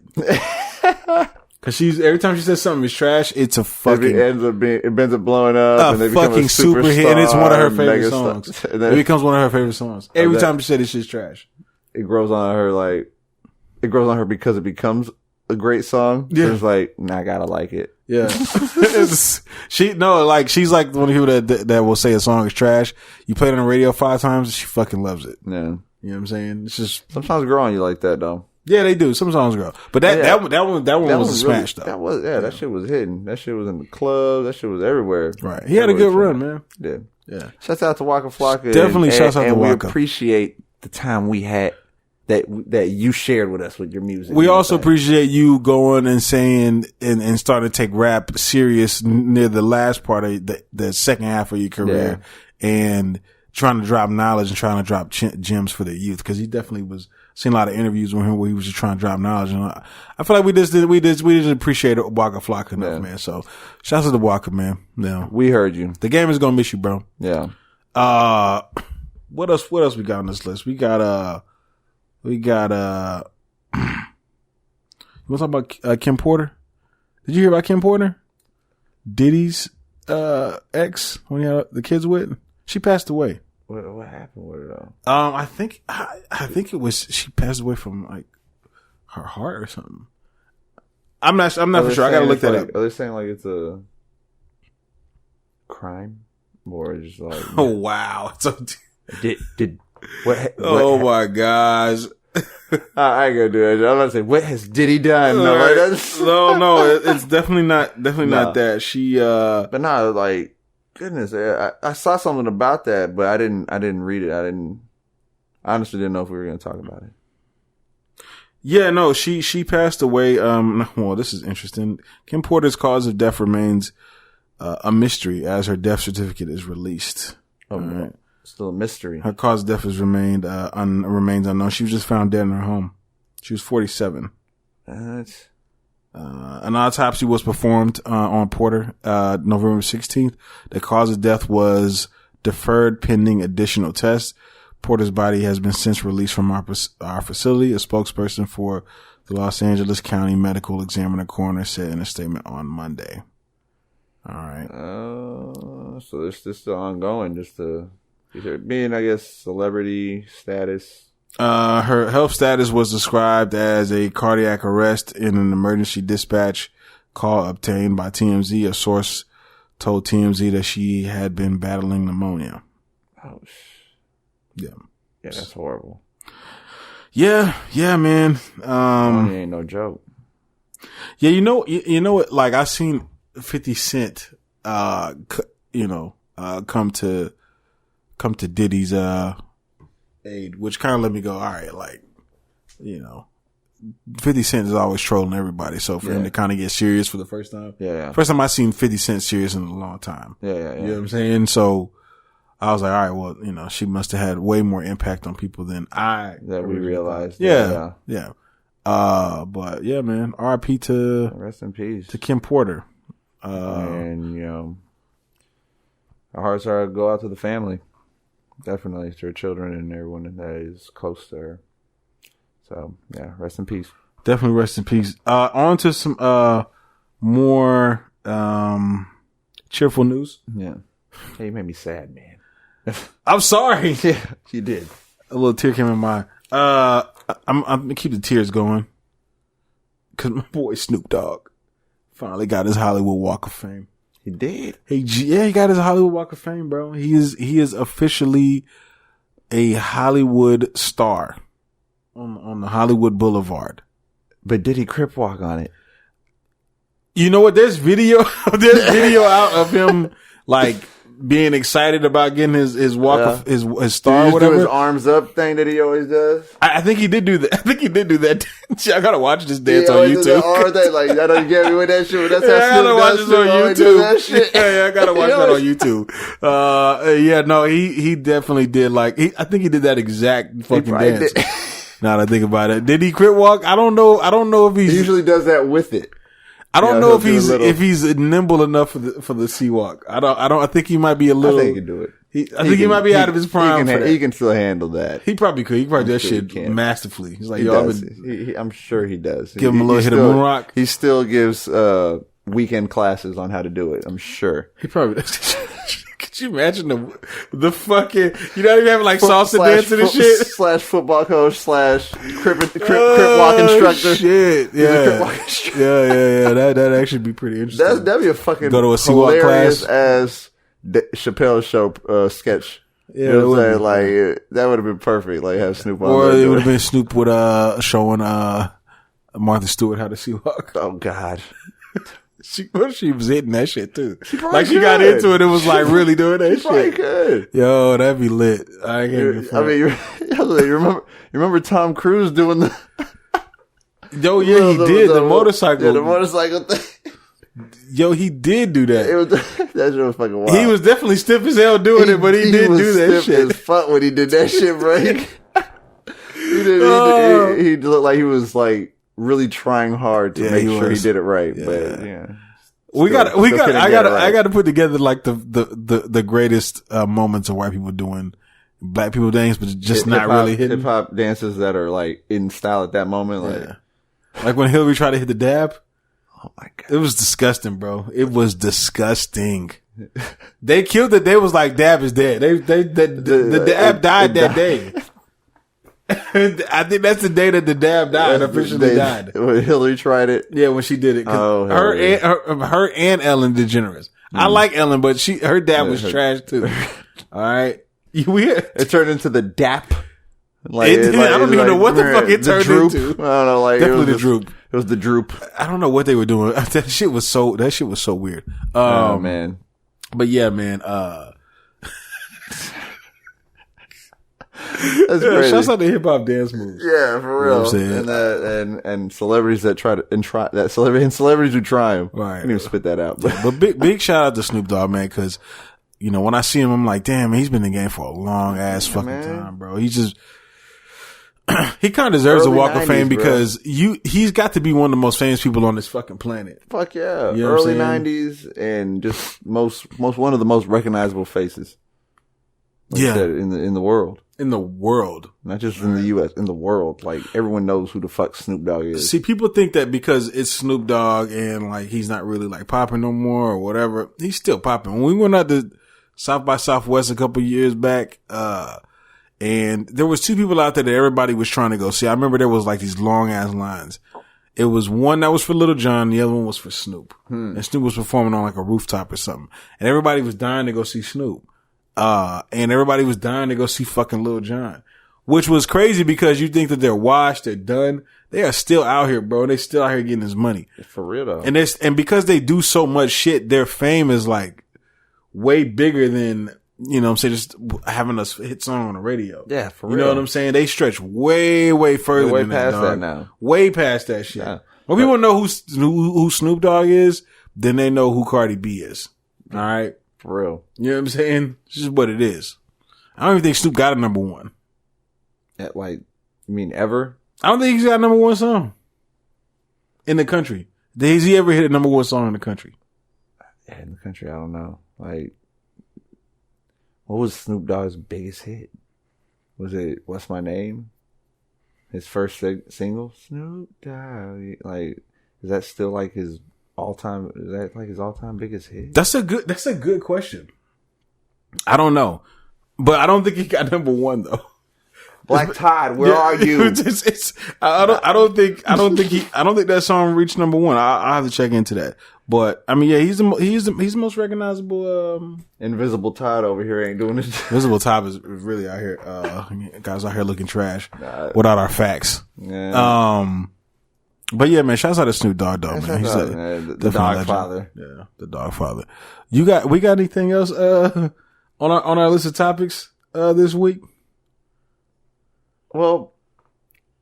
Cause every time she says something is trash, it's a fucking, it ends up blowing up and they become fucking a super hit. And it's one of her favorite songs. It becomes one of her favorite songs. Every time she said this shit's trash. It grows on her because it becomes a great song. Yeah. So it's like, I gotta like it. Yeah. She's like one of the people that will say a song is trash. You play it on the radio 5 times and she fucking loves it. Yeah. You know what I'm saying? It's just, some songs grow on you like that though. Yeah, they do. Some songs grow. But that one was a smash though. That was, that shit was hitting. That shit was in the club. That shit was everywhere. Right. He had a good run, man. Yeah. Yeah. Shouts out to Waka Flocka. Definitely shouts out to Waka. And we appreciate the time we had that you shared with us with your music. We also appreciate you going and saying and starting to take rap serious near the last part of the second half of your career and trying to drop knowledge and trying to drop gems for the youth. Cause he definitely was seen a lot of interviews with him where he was just trying to drop knowledge. And I feel like we didn't appreciate Waka Flocka enough, man. So shouts out to Waka, man. Yeah. We heard you. The game is going to miss you, bro. Yeah. What else we got on this list? We got, you want to talk about, Kim Porter? Did you hear about Kim Porter? Diddy's, ex, when he had the kids with? She passed away. What happened with her though? I think it was, she passed away from like her heart or something. I'm not for sure. I gotta look that up. Are they saying like it's a crime? Or just like, oh wow. So, what oh my gosh. I ain't gonna do that. I'm not saying what has Diddy done. No, it's definitely not that. She but no, like goodness, I saw something about that, but I didn't read it. I honestly didn't know if we were gonna talk about it. Yeah, no, she passed away. Well, this is interesting. Kim Porter's cause of death remains a mystery as her death certificate is released. Oh, right. Still a mystery. Her cause of death is remains unknown. She was just found dead in her home. She was 47. An autopsy was performed on Porter November 16th. The cause of death was deferred pending additional tests. Porter's body has been since released from our facility. A spokesperson for the Los Angeles County Medical Examiner Coroner said in a statement on Monday. All right. So it's just still ongoing, being, I guess, celebrity status. Her health status was described as a cardiac arrest in an emergency dispatch call obtained by TMZ. A source told TMZ that she had been battling pneumonia. Oh, yeah. Yeah, that's horrible. Yeah, Pneumonia man. ain't no joke. Yeah, you know what? Like, I seen 50 Cent, come to Diddy's, aid, which kind of let me go, all right, like, 50 Cent is always trolling everybody. So for him to kind of get serious for the first time. Yeah. First time I seen 50 Cent serious in a long time. Yeah. You know what I'm saying? So I was like, all right, well, she must have had way more impact on people than we realized. Yeah. But yeah, man, RIP to rest in peace to Kim Porter. And our hearts go out to the family. Definitely to her children and everyone that is close to her. So yeah, rest in peace. Definitely rest in peace. On to some more cheerful news. Yeah. Hey, you made me sad, man. I'm sorry. Yeah, you did. A little tear came in my eye. I'm gonna keep the tears going. Cause my boy Snoop Dogg finally got his Hollywood Walk of Fame. He did. He got his Hollywood Walk of Fame, bro. He is officially a Hollywood star on the Hollywood Boulevard. But did he crip walk on it? You know what? There's video out of him like being excited about getting his walk of his star or whatever. Do his arms up thing that he always does. I think he did do that. I gotta watch this dance on YouTube. Like, I don't get me with that shit. But that's I how gotta watch this on YouTube. Yeah, I gotta watch that on YouTube. He definitely did. Like, I think he did that exact fucking dance. Now that I think about it, did he crit walk? I don't know if he usually does that with it. I don't know if he's nimble enough for the sea walk. I think he might be a little. I think he can do it. I think he might be out of his prime. He can still handle that. He probably could. He probably do that shit masterfully. He's like, I'm sure he does. Give him a little hit of moon rock. He still gives weekend classes on how to do it. I'm sure he probably does. Could you imagine the fucking, you know, even having like salsa dancing and shit? / football coach / crip walk instructor. Shit. Yeah. Yeah. That'd actually be pretty interesting. That'd be a fucking go to a C-Walk hilarious class. As Chappelle show sketch. Yeah, you know what I'm saying? Like, that would have been perfect. Like, have Snoop on. Or it would have been Snoop with showing Martha Stewart how to C-Walk. Oh God. She was hitting that shit too. She got into it. It was like really doing that shit. Could. Yo, that'd be lit. You remember Tom Cruise doing the? Yo, yeah, he did the motorcycle. Yeah, the motorcycle thing. Yo, he did do that. That shit was fucking wild. He was definitely stiff as hell doing it, but he did do that shit. He was stiff as fuck when he did that shit, bro. He looked like he was like really trying hard to make sure he did it right. Yeah. But yeah. I gotta put together like the greatest moments of white people doing black people dance, but just not really hitting. Hip hop dances that are like in style at that moment. Like when Hillary tried to hit the dab. Oh my God. It was disgusting, bro. It was disgusting. They killed it. They was like, dab is dead. The dab died that day. I think that's the day that the dab died, officially died. When Hillary tried it? Yeah, when she did it. Her and Ellen DeGeneres. I like Ellen, but her dab was trash too. All right. It turned into the dap. I don't even know what the fuck it turned into. I don't know. Like, definitely the droop. It was the droop. I don't know what they were doing. That shit was so weird. Oh man. But yeah, man, that's crazy. Shouts out to hip hop dance moves. Yeah, for real. You know what I'm saying? And celebrities that celebrities who try them. Right. I didn't even spit that out. But big shout out to Snoop Dogg, man, because you know when I see him, I'm like, damn, man, he's been in the game for a long ass fucking time, bro. He just he kind of deserves a walk of fame because he's got to be one of the most famous people on this fucking planet. Fuck yeah, you know early 90s and just most one of the most recognizable faces. Like I said, in the world. In the world. Not just in the U.S., in the world. Like, everyone knows who the fuck Snoop Dogg is. See, people think that because it's Snoop Dogg and, like, he's not really, like, popping no more or whatever. He's still popping. When we went out to South by Southwest a couple years back, and there was two people out there that everybody was trying to go see. I remember there was, like, these long-ass lines. It was one that was for Lil Jon, the other one was for Snoop. And Snoop was performing on, like, a rooftop or something. And everybody was dying to go see Snoop. And everybody was dying to go see fucking Lil Jon, which was crazy because you think that they're washed, they're done. They are still out here, bro. They still out here getting his money. For real though. And because they do so much shit, their fame is like way bigger than, you know what I'm saying, just having a hit song on the radio. Yeah, for real. You know what I'm saying? They stretch way further than that, dog. Now. Way past that shit. Yeah. When people know who Snoop Dogg is, then they know who Cardi B is. All right. For real. You know what I'm saying? It's just what it is. I don't even think Snoop got a number one. Like, you mean ever? I don't think he's got a number one song in the country. Has he ever hit a number one song in the country? Yeah, in the country, I don't know. Like, what was Snoop Dogg's biggest hit? Was it What's My Name? His first single? Snoop Dogg. Like, is that still like his all-time, is that like his all-time biggest hit? That's a good question. I don't know. But I don't think he got number one though. Black Todd, where are you? I don't think that song reached number one. I'll have to check into that. But I mean, yeah, he's the most recognizable. Invisible Todd over here ain't doing it. Invisible Todd is really out here. Guys out here looking trash without our facts. Yeah. But yeah, man, shouts out to Snoop Dogg though, man. He's the dog father. Yeah, the dog father. We got anything else on our list of topics this week? Well,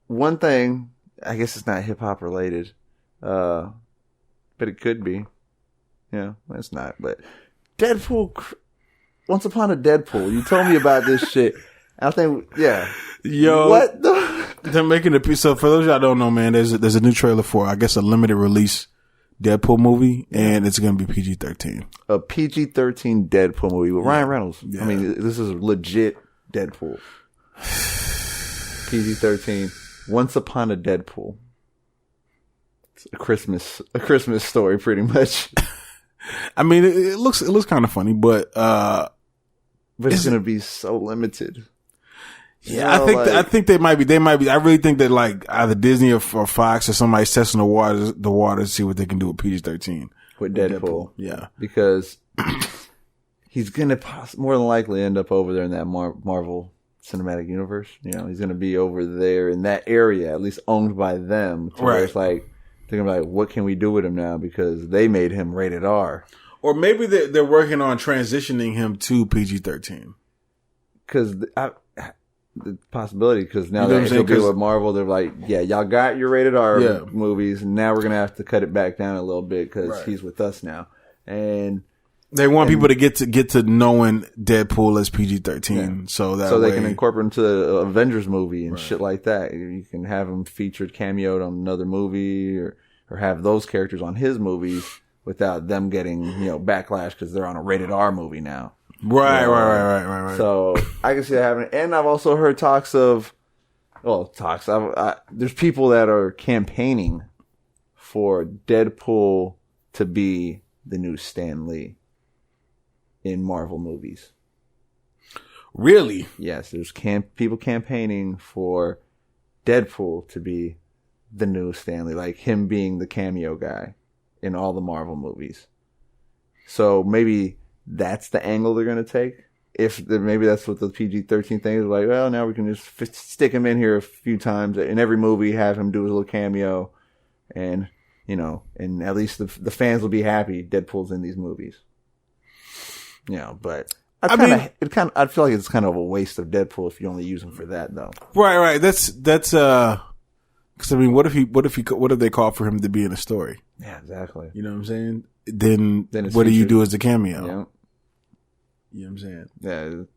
one thing, I guess it's not hip hop related, but it could be. Yeah, it's not. But Deadpool, Once Upon a Deadpool. You told me about this shit. I think, yeah. Yo, what the? They're making a piece. So for those y'all don't know, man, there's a new trailer for, I guess, a limited release Deadpool movie, and it's going to be PG-13. A PG-13 Deadpool movie with Ryan Reynolds. Yeah. I mean, this is legit Deadpool. PG-13. Once Upon a Deadpool. It's a Christmas story, pretty much. I mean, it looks kind of funny, but it's going to be so limited. Yeah, I think they might be. I really think that like either Disney or Fox or somebody's testing the water to see what they can do with PG-13 with Deadpool. Yeah, because he's gonna more than likely end up over there in that Marvel Cinematic Universe. You know, he's gonna be over there in that area, at least owned by them. Right. It's like they're gonna be like, what can we do with him now? Because they made him rated R. Or maybe they're working on transitioning him to PG-13. Because the possibility, because now that he'll be with Marvel, they're like, yeah, y'all got your rated R movies, and now we're gonna have to cut it back down a little bit because he's with us now, and they want people to get to knowing Deadpool as PG-13, so they can incorporate him to the Avengers movie and shit like that. You can have him featured, cameoed on another movie, or have those characters on his movies without them getting backlash because they're on a rated R movie now. Right. So I can see that happening. And I've also heard talks. There's people that are campaigning for Deadpool to be the new Stan Lee in Marvel movies. Really? Yes, there's people campaigning for Deadpool to be the new Stan Lee, like him being the cameo guy in all the Marvel movies. So maybe that's the angle they're going to take. Maybe that's what the PG-13 thing is like. Well, now we can just stick him in here a few times in every movie, have him do his little cameo, and and at least the fans will be happy Deadpool's in these movies. But I feel like it's kind of a waste of Deadpool if you only use him for that, though. Right. That's because I mean, what if they call for him to be in a story? Yeah, exactly. You know what I'm saying? Then what do you do as the cameo? Yeah. You know what I'm saying?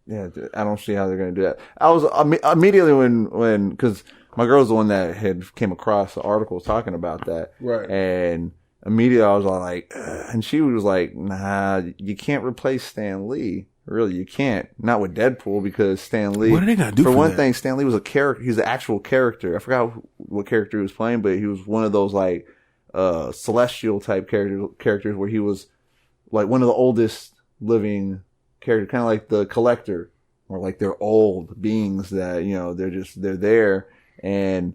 Yeah. I don't see how they're going to do that. I was immediately when because my girl's the one that had came across the articles talking about that, right? And immediately I was all like, and she was like, "Nah, you can't replace Stan Lee. Really, you can't. Not with Deadpool because Stan Lee. What are they gonna do for one that? thing? Stan Lee was a character. He's an actual character. I forgot what character he was playing, but he was one of those like celestial type characters where he was like one of the oldest living characters, kind of like the Collector, or like they're old beings that they're there and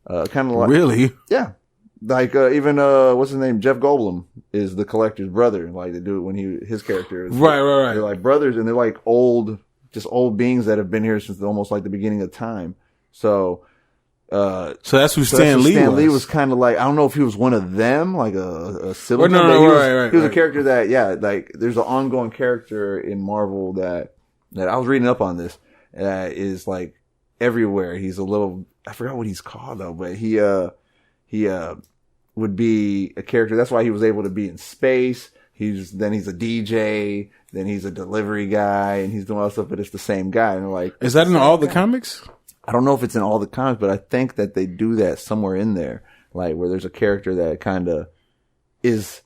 kind of like really like even what's his name, Jeff Goldblum is the Collector's brother. Like they do it when his character is right. They're like brothers, and they're like old beings that have been here since almost like the beginning of time. So that's who Stan Lee was. Stan Lee was kind of like, I don't know if he was one of them, like a sibling. Right. He was a character that, like there's an ongoing character in Marvel that I was reading up on this, is like everywhere. He's a little, I forgot what he's called though, but he would be a character. That's why he was able to be in space. He's a DJ, then he's a delivery guy, and he's doing all that stuff, but it's the same guy. And like, is that in all the comics? I don't know if it's in all the comics, but I think that they do that somewhere in there, like where there's a character that kind of is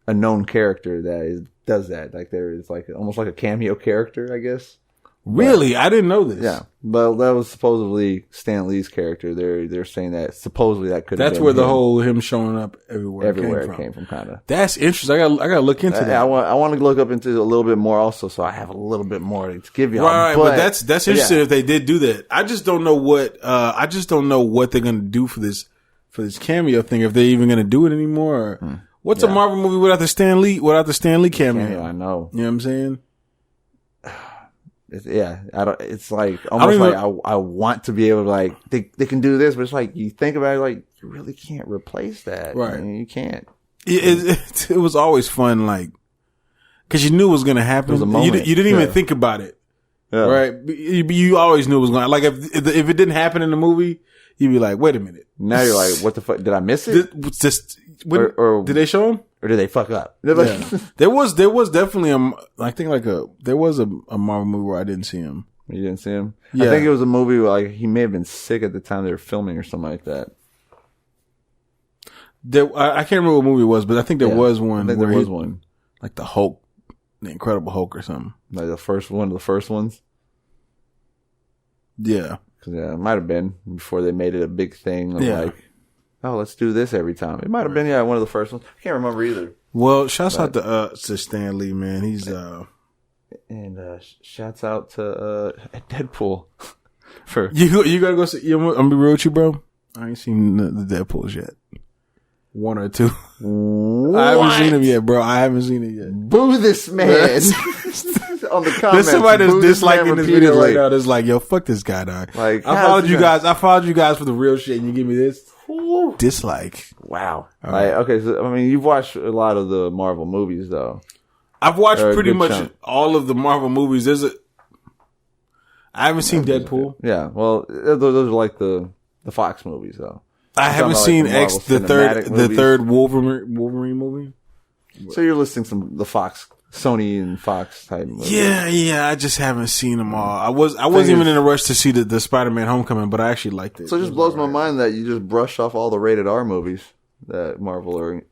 a known character that does that. Like there is like almost like a cameo character, I guess. Really? I didn't know this. Yeah. But that was supposedly Stan Lee's character. They're saying that supposedly that could have been That's where the him. whole him showing up everywhere It came from kind of. That's interesting. I got to look into that. I want to look up into a little bit more also, so I have a little bit more to give you. Right, but that's interesting if they did do that. I just don't know what they're gonna do for this cameo thing. If they're even gonna do it anymore. Or, what's a Marvel movie without the Stan Lee cameo? I know. You know what I'm saying? It's like almost like I want to be able to like they can do this, but it's like you think about it, like you really can't replace that, right? I mean, you can't. It was always fun, like because you knew it was going to happen. It was a moment. You didn't even think about it, right? You always knew it was going. Like if it didn't happen in the movie, you'd be like, wait a minute. Now you're like, what the fuck? Did I miss it? Or did they show him? Or did they fuck up? Yeah. There was definitely there was a Marvel movie where I didn't see him. You didn't see him? Yeah. I think it was a movie where like he may have been sick at the time they were filming or something like that. I can't remember what movie it was, but I think there was one. I think there was one. Like the Hulk, the Incredible Hulk or something. Like the first one of the first ones? Yeah. It might have been before they made it a big thing of like, oh, let's do this every time. It might have been, one of the first ones. I can't remember either. Well, shouts out to Stan Lee, man. He's and shouts out to Deadpool. For you gotta go see. I'm gonna be real with you, bro. I ain't seen the Deadpools yet. One or two. What? I haven't seen them yet, bro. I haven't seen it yet. Boo this man. On the comments. There's somebody that's disliking this video right now. That's like, yo, fuck this guy, dog. Like, I followed you guys for the real shit, and you give me this dislike. Wow. Right. Okay, so I mean, you've watched a lot of the Marvel movies, though. I've watched pretty much all of the Marvel movies. I haven't seen Deadpool. Yeah, well, those are like the Fox movies, though. I haven't seen the third Wolverine movie. So you're listing the Sony and Fox type movies. Yeah. I just haven't seen them all. I wasn't even in a rush to see the Spider-Man Homecoming, but I actually liked it. So it just blows my mind that you just brush off all the rated R movies that Marvel are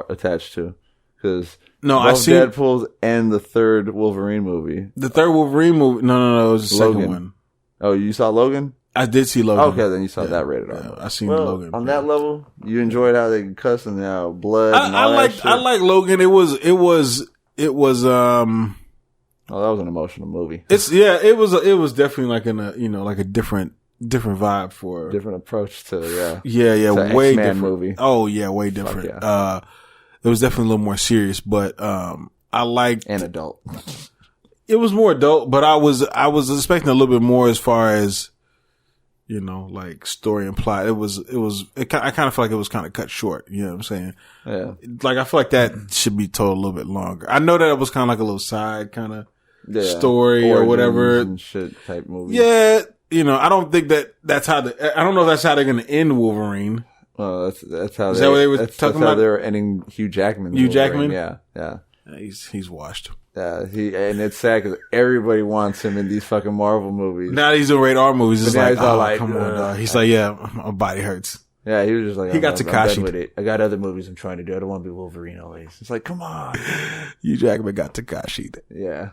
attached to. Because I've seen Deadpool's and the third Wolverine movie. The third Wolverine movie? No, it was the second one. Oh, you saw Logan? I did see Logan. Okay, then you saw that rated R. Yeah, I seen Logan. On that level, you enjoyed how they cuss and how blood. I like Logan. It was. Oh, that was an emotional movie. It was definitely like like a different vibe for different approach to way X-Men different movie. Oh yeah, way different. It was definitely a little more serious, but I liked and adult. It was more adult, but I was expecting a little bit more as far as like story and plot. I kind of feel like it was kind of cut short. You know what I'm saying? Yeah. Like I feel like that should be told a little bit longer. I know that it was kind of like a little side kind of story or whatever and shit type movie. Yeah, I don't think that's how I don't know if that's how they're going to end Wolverine. That's how they're ending Hugh Jackman. Hugh Jackman? Yeah. He's washed. Yeah, and it's sad because everybody wants him in these fucking Marvel movies. Now he's in rated R movies. It's like, come on, dog. He's like, my body hurts. Yeah, he was just like, he got Tekashi'd. I got other movies I'm trying to do. I don't want to be Wolverine always. It's like, come on. Hugh Jackman got Tekashi'd. Yeah.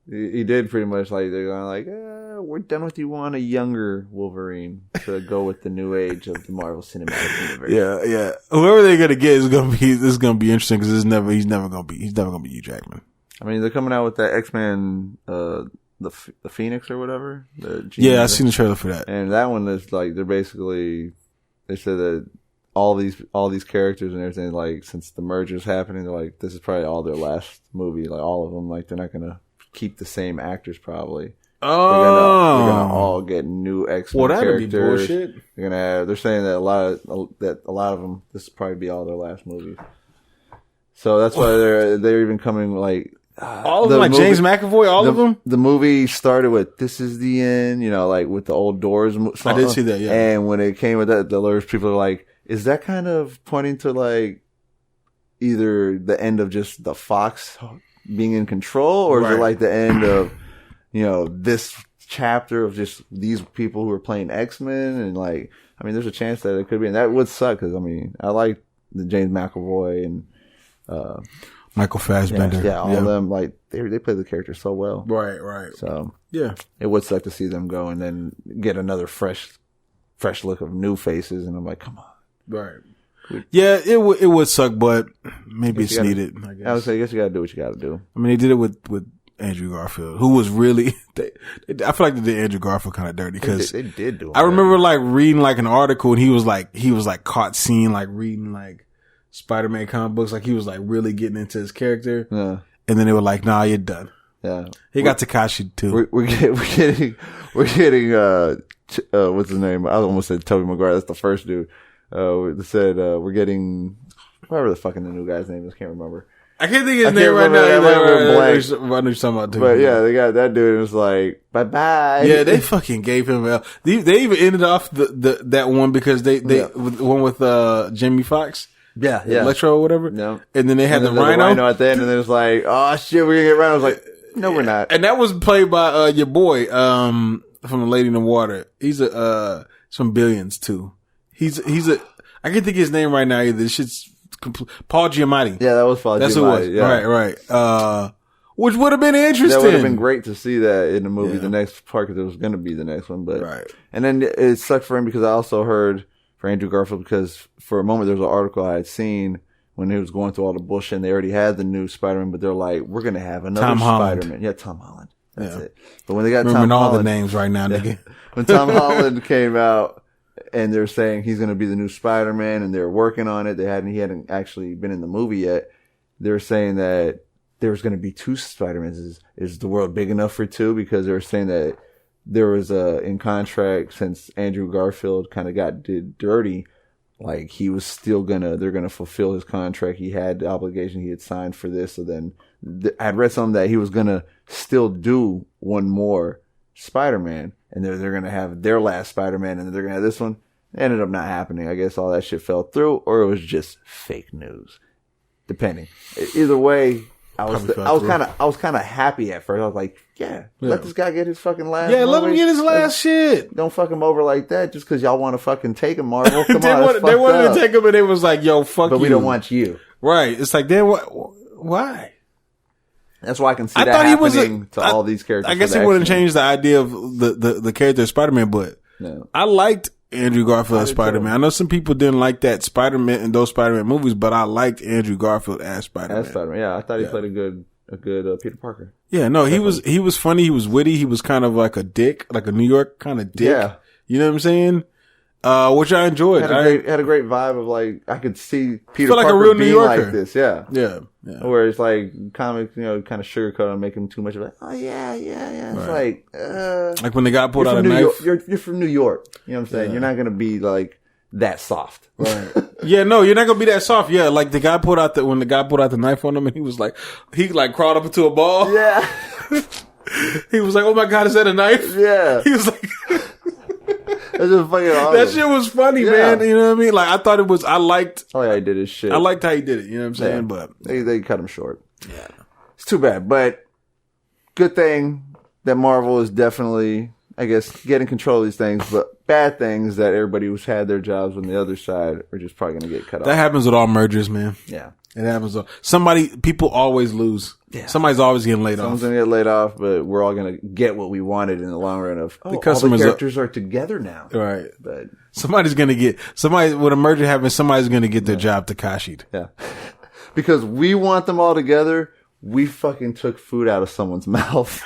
He did pretty much like, they're going like, we're done with you. Want a younger Wolverine to go with the new age of the Marvel Cinematic Universe. Yeah. Whoever they're going to get is going to be interesting because he's never going to be Hugh Jackman. I mean, they're coming out with that X-Men, the Phoenix or whatever. I seen the trailer for that. And that one is like, they said that all these characters and everything, like, since the merger's happening, they're like, this is probably all their last movie, like all of them. Like, they're not gonna keep the same actors probably. Oh, they're gonna all get new X-Men characters. Be bullshit. They're saying that a lot of them, this will probably be all their last movies. So that's why they're even coming like. All of them, like James McAvoy, all of them? The movie started with, this is the end, like with the old Doors song. I did see that, yeah. And when it came with that, the other people are like, is that kind of pointing to like either the end of just the Fox being in control, or is it like the end of, this chapter of just these people who are playing X-Men? And like, I mean, there's a chance that it could be, and that would suck because, I mean, I like the James McAvoy and Michael Fassbender. Yeah, all of them, like, they play the character so well. Right. So, yeah. It would suck to see them go and then get another fresh look of new faces, and I'm like, come on. Right. Yeah, it would suck, but maybe it's needed, I guess. I would say, I guess you gotta do what you gotta do. I mean, they did it with Andrew Garfield, who was really, I feel like they did Andrew Garfield kind of dirty, because they did do it. I remember like reading like an article, and he was like caught seen like reading like Spider-Man comic books, like he was like really getting into his character. Yeah. And then they were like, nah, you're done. Yeah. He got Tekashi'd too. We're getting what's his name? I almost said Tobey Maguire. That's the first dude. They said, we're getting, whatever the fucking the new guy's name is, can't remember. I can't think of his name right now. I know you're talking about too. But yeah, they got that dude, and it was like, bye-bye. Yeah, they fucking gave him L. They even ended off that one because they one with Jamie Foxx. Yeah. Electro or whatever. Yeah. And then they had the Rhino at the end, and then it was like, oh shit, we're gonna get Rhino. I was like, no, we're not. And that was played by your boy from The Lady in the Water. He's from Billions too. He's a I can't think of his name right now either. This shit's Paul Giamatti. Yeah, that was Paul Giamatti. That's who it was. Yeah. Right. Which would have been interesting. That would have been great to see that in the movie, the next part, because it was going to be the next one. But right. And then it sucked for him because I also heard for Andrew Garfield, because for a moment there was an article I had seen when he was going through all the bullshit, and they already had the new Spider-Man, but they're like, we're going to have another Spider-Man. Yeah, Tom Holland. That's it. But when they got Remembering Tom all Holland, the names right now, nigga. When Tom Holland came out, and they're saying he's going to be the new Spider-Man, and they're working on it. He hadn't actually been in the movie yet. They're saying that there's going to be two Spider-Mans. Is the world big enough for two? Because they were saying that there was in contract, since Andrew Garfield kind of did dirty, like he was still they're gonna fulfill his contract. He had the obligation he had signed for this. So then I'd read something that he was gonna still do one more Spider-Man, and they're gonna have their last Spider-Man, and then they're gonna have this one. It ended up not happening. I guess all that shit fell through, or it was just fake news. Depending. Either way, I was kind of happy at first. I was like, let this guy get his fucking last. Yeah, let him get his last shit. Don't fuck him over like that just because y'all want to fucking take him, Marvel. Come they wanted to take him, and it was like, yo, fuck you. But we don't want you. Right. It's like, why? That's why I can see that happening to all these characters. I guess he wouldn't change the idea of the character of Spider-Man, but I liked Andrew Garfield as Spider-Man. I know some people didn't like that Spider-Man in those Spider-Man movies, but I liked Andrew Garfield as Spider-Man. Yeah, I thought he played a good Peter Parker. Yeah, no, he was funny. He was witty. He was kind of like a dick, like a New York kind of dick. Yeah. You know what I'm saying? Which I enjoyed. Had a great vibe of like, I could see Peter like Parker a real New being Yorker. like this. Yeah. Where it's like comics, kind of sugarcoat and make him too much of like, oh yeah. It's like when the guy pulled out a knife. You're from New York. You know what I'm saying? You're not going to be like that soft. Right. Yeah, no, you're not going to be that soft. Yeah. Like when the guy pulled out the knife on him, and he crawled up into a ball. Yeah. He was like, oh my God, is that a knife? Yeah. He was like, that's just fucking awesome. That shit was funny, man. You know what I mean? Like, I liked how he did his shit. I liked how he did it. You know what I'm saying? But they cut him short. Yeah. It's too bad, but good thing that Marvel is definitely, I guess, getting control of these things, but bad things that everybody who's had their jobs on the other side are just probably going to get cut off. That happens with all mergers, man. Yeah. It happens. People always lose. Yeah. Somebody's always getting laid off. Someone's going to get laid off, but we're all going to get what we wanted in the long run of, the customers, all the characters are together now. Right. But somebody's going to get, with a merger happening, somebody's going to get their job Tekashi'd. Yeah. Because we want them all together, we fucking took food out of someone's mouth.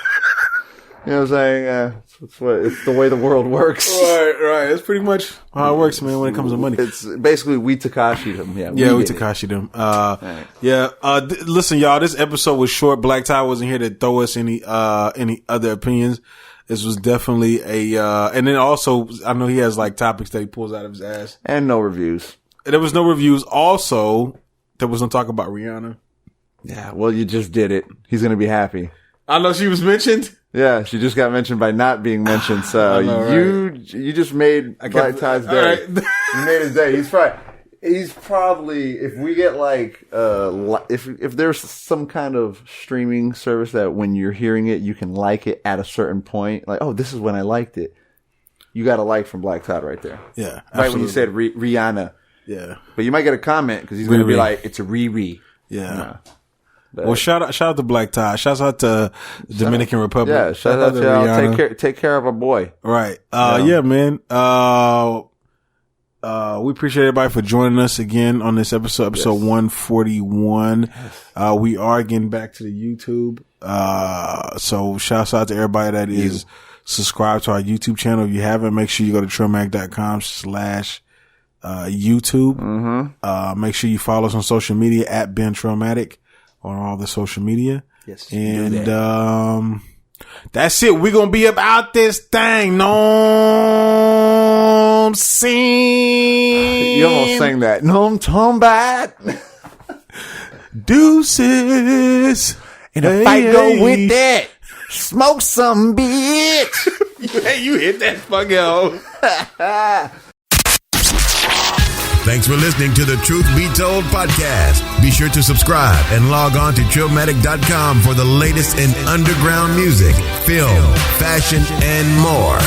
You know what I'm saying? It's the way the world works. Right. That's pretty much how it works, man, when it comes to money. It's basically we Tekashi'd him. Yeah, we Tekashi'd him. Right. Listen, y'all, this episode was short. Black Tie wasn't here to throw us any other opinions. This was definitely and then also, I know he has like topics that he pulls out of his ass. And no reviews. There was no reviews. Also, there was no talk about Rihanna. Yeah, well, you just did it. He's going to be happy. I know she was mentioned. Yeah, she just got mentioned by not being mentioned. So you just made Black Tie's day. Right. You made his day. He's probably, if we get like, if there's some kind of streaming service that when you're hearing it, you can like it at a certain point. Like, oh, this is when I liked it. You got a like from Black Tie right there. Yeah. Right when you said Rihanna. Yeah. But you might get a comment because he's going to be like, it's a Riri. Yeah. Well, shout out to Black Tie. Shouts out to Dominican Republic. Yeah, shout out to y'all. Take care of our boy. Right. Yeah, man. We appreciate everybody for joining us again on this episode 141. We are getting back to the YouTube. So shouts out to everybody that is subscribed to our YouTube channel. If you haven't, make sure you go to trillmatic.com/YouTube. Make sure you follow us on social media at Ben Trillmatic on all the social media. Yes. And, that's it. We're going to be about this thing. No, I'm saying. You almost sang that. No, I'm talking about. Deuces. And if I go with that, smoke some, bitch. Hey, you hit that fucking hoe. Thanks for listening to the Truth Be Told podcast. Be sure to subscribe and log on to trillmatic.com for the latest in underground music, film, fashion, and more.